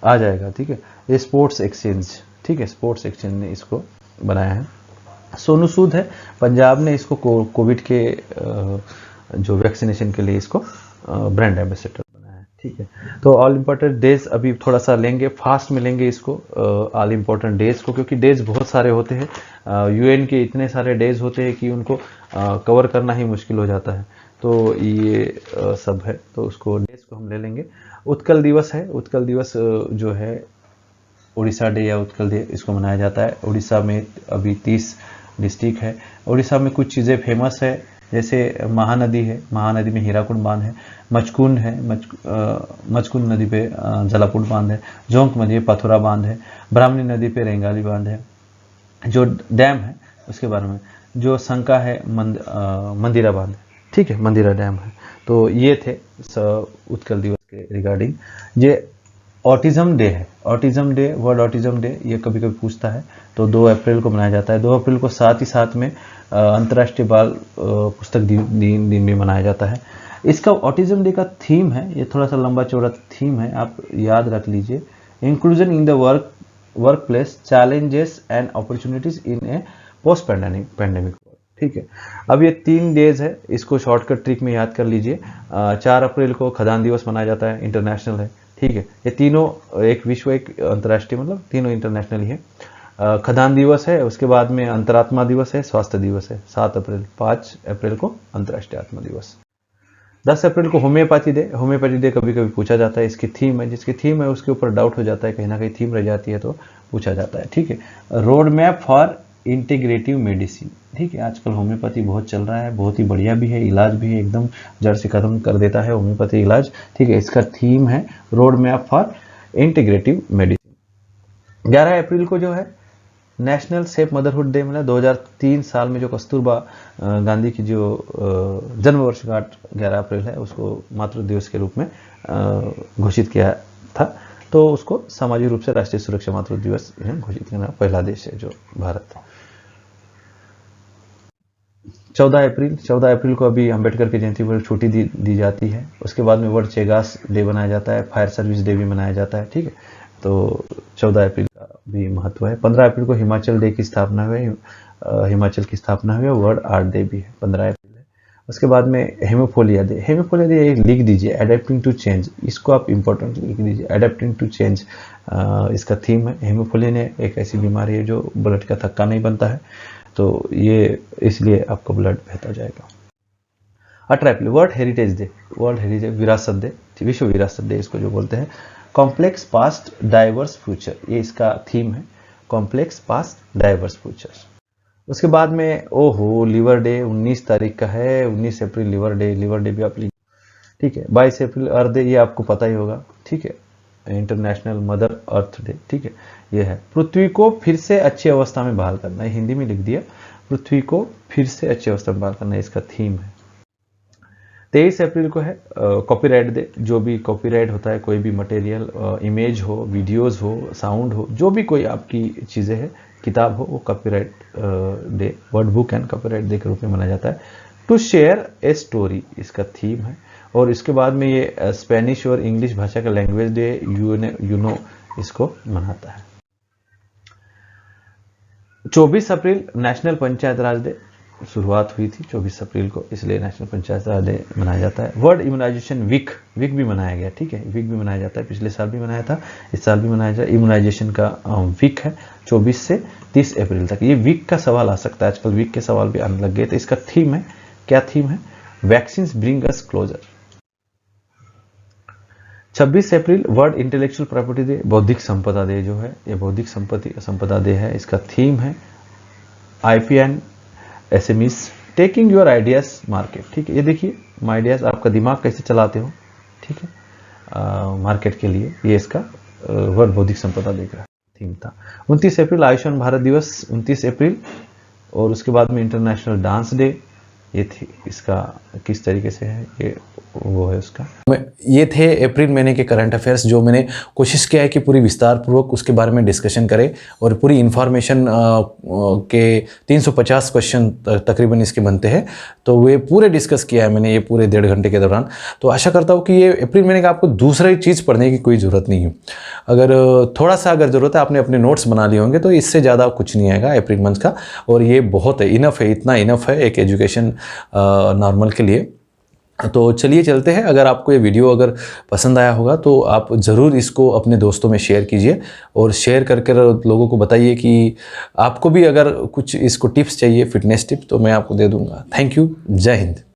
आ जाएगा, ठीक है। ये स्पोर्ट्स एक्सचेंज, ठीक है, स्पोर्ट्स एक्सचेंज ने इसको बनाया है। सोनू सूद है, पंजाब ने इसको कोविड के जो वैक्सीनेशन के लिए इसको ब्रांड एम्बेसडर बनाया है, ठीक है। तो ऑल इम्पोर्टेंट डेज अभी थोड़ा सा लेंगे, फास्ट में लेंगे इसको ऑल इम्पोर्टेंट डेज को, क्योंकि डेज बहुत सारे होते हैं, यूएन के इतने सारे डेज होते हैं कि उनको कवर करना ही मुश्किल हो जाता है। तो ये सब है, तो उसको डेज को हम ले लेंगे। उत्कल दिवस है, उत्कल दिवस जो है उड़ीसा डे या उत्कल डे इसको मनाया जाता है। उड़ीसा में अभी 30 डिस्ट्रिक्ट है। उड़ीसा में कुछ चीज़ें फेमस है, जैसे महानदी है, महानदी में हीराकुंड बांध है, मचकुंड है, मचकुंड नदी पे जलापुर बांध है, जोंक नदी पे पथुरा बांध है, ब्राह्मणी नदी पे रेंगाली बांध है। जो डैम है उसके बारे में, जो शंका है मंदिरा बांध है, ठीक है, मंदिरा डैम है। तो ये थे उत्कल दिवस के रिगार्डिंग। ये ऑटिज्म डे है, autism day, world autism day ये कभी कभी पूछता है, तो 2 अप्रैल को मनाया जाता है। 2 अप्रैल को साथ ही साथ में अंतर्राष्ट्रीय बाल पुस्तक दिन भी मनाया जाता है। इसका ऑटिज्म डे का थीम है, ये थोड़ा सा लंबा चौड़ा थीम है, आप याद रख लीजिए। Inclusion in the work place, challenges and opportunities in A post pandemic, ठीक है। अब ये 3 डेज है, इसको शॉर्टकट ट्रिक में याद कर लीजिए। 4 अप्रैल को खदान दिवस मनाया जाता है, इंटरनेशनल है, ठीक है। ये तीनों एक विश्व एक अंतर्राष्ट्रीय, मतलब तीनों इंटरनेशनल ही है। खदान दिवस है, उसके बाद में अंतरात्मा दिवस है, स्वास्थ्य दिवस है 7 अप्रैल। 5 अप्रैल को अंतर्राष्ट्रीय आत्मा दिवस। 10 अप्रैल को होम्योपैथी डे, होम्योपैथी डे कभी कभी पूछा जाता है, इसकी थीम है, जिसकी थीम है उसके ऊपर डाउट हो जाता है, कहीं ना कहीं थीम रह जाती है तो पूछा जाता है, ठीक है। Road map for integrative medicine, ठीक है। आजकल होम्योपैथी बहुत चल रहा है, बहुत ही बढ़िया भी है, इलाज भी है, एकदम जड़ से खत्म कर देता है होम्योपैथी इलाज, ठीक है। इसका थीम है road map for integrative medicine. 11 अप्रैल को जो है नेशनल सेफ मदरहुड डे, मतलब 2003 साल में जो कस्तूरबा गांधी की जो जन्म वर्षगांठ 11 अप्रैल है, उसको मातृ दिवस के रूप में घोषित किया था। तो उसको सामाजिक रूप से राष्ट्रीय सुरक्षा मातृ दिवस घोषित करना पहला देश है जो भारत। 14 अप्रैल को अभी अंबेडकर की जयंती पर छुट्टी दी जाती है। उसके बाद में वर्ल्ड चेगास डे मनाया जाता है, फायर सर्विस डे भी मनाया जाता है, ठीक है। तो 14 अप्रैल का भी महत्व है। 15 अप्रैल को हिमाचल डे की स्थापना हुई, हिमाचल की स्थापना हुई। वर्ल्ड आर्ट डे भी है 15 अप्रैल है। उसके बाद में हेमोफोलिया डे, हेमोफोलिया डे लिख दीजिए, अडेप्टिंग टू चेंज, इसको आप इंपॉर्टेंट लिख दीजिए, अडेप्टिंग टू चेंज इसका थीम है। हेमोफोलिया ने एक ऐसी बीमारी है जो ब्लड का थक्का नहीं बनता है, तो ये इसलिए आपका ब्लड बहता जाएगा। 18 अप्रैल world heritage day, world heritage विरासत डे, विश्व विरासत डे इसको जो बोलते हैं। कॉम्प्लेक्स पास्ट डाइवर्स फ्यूचर, ये इसका थीम है, कॉम्प्लेक्स पास्ट डाइवर्स फ्यूचर। उसके बाद में ओहो लिवर डे 19 तारीख का है, 19 अप्रैल लिवर डे भी आप लीजिए, ठीक है। 22 अप्रैल अर्थ डे, ये आपको पता ही होगा, ठीक है, इंटरनेशनल मदर अर्थ डे, ठीक है। ये है पृथ्वी को फिर से अच्छी अवस्था में बहाल करना, हिंदी में लिख दिया, पृथ्वी को फिर से अच्छी अवस्था में बहाल करना, इसका थीम है। 23 अप्रैल को है कॉपीराइट डे, जो भी कॉपीराइट होता है, कोई भी मटेरियल, इमेज हो, वीडियोस हो, साउंड हो, जो भी कोई आपकी चीज़ें हैं, किताब हो, वो copyright day, word book and copyright day के रूप में मनाया जाता है। टू शेयर ए स्टोरी इसका थीम है। और इसके बाद में ये स्पेनिश और इंग्लिश भाषा का लैंग्वेज डे यूनो इसको मनाता है। 24 अप्रैल नेशनल पंचायत राज डे, शुरुआत हुई थी 24 अप्रैल को, इसलिए नेशनल पंचायत राज डे मनाया जाता है। वर्ल्ड इम्यूनाइजेशन वीक भी मनाया गया, ठीक है, वीक भी मनाया जाता है, पिछले साल भी मनाया था, इस साल भी मनाया जाए। इम्यूनाइजेशन का वीक है 24 से 30 अप्रैल तक। ये वीक का सवाल आ सकता है, आजकल वीक के सवाल भी आने लग गए। तो इसका थीम है, क्या थीम है? Vaccines bring us closure. 26 अप्रैल वर्ल्ड इंटेलेक्चुअल प्रॉपर्टी डे, बौद्धिक संपदा डे जो है, ये बौद्धिक संपदा डे है, इसका थीम है IP and SMEs taking your ideas market. ठीक है, ये देखिए माई आइडियाज, आपका दिमाग कैसे चलाते हो। ठीक है, मार्केट के लिए ये इसका वर्ड बौद्धिक संपदा देख रहा थीम था। 29 अप्रैल आयुष्मान भारत दिवस 29 अप्रैल, और उसके बाद में इंटरनेशनल डांस डे, ये थी इसका किस तरीके से है, ये वो है उसका। ये थे अप्रैल महीने के करंट अफेयर्स, जो मैंने कोशिश किया है कि पूरी विस्तार पूर्वक उसके बारे में डिस्कशन करें, और पूरी इन्फॉर्मेशन के 350 क्वेश्चन तकरीबन इसके बनते हैं, तो वे पूरे डिस्कस किया है मैंने ये पूरे 1.5 घंटे के दौरान। तो आशा करता हूँ कि ये अप्रैल महीने का आपको दूसरी चीज़ पढ़ने की कोई ज़रूरत नहीं है। अगर थोड़ा सा अगर ज़रूरत है, आपने अपने नोट्स बना लिए होंगे, तो इससे ज़्यादा कुछ नहीं आएगा अप्रैल मंथ का, और ये बहुत है, इनफ है, इतना इनफ है एक एजुकेशन नॉर्मल के लिए। तो चलिए चलते हैं। अगर आपको ये वीडियो अगर पसंद आया होगा तो आप ज़रूर इसको अपने दोस्तों में शेयर कीजिए, और शेयर करके लोगों को बताइए कि आपको भी अगर कुछ इसको टिप्स चाहिए, फिटनेस टिप्स, तो मैं आपको दे दूंगा। थैंक यू, जय हिंद।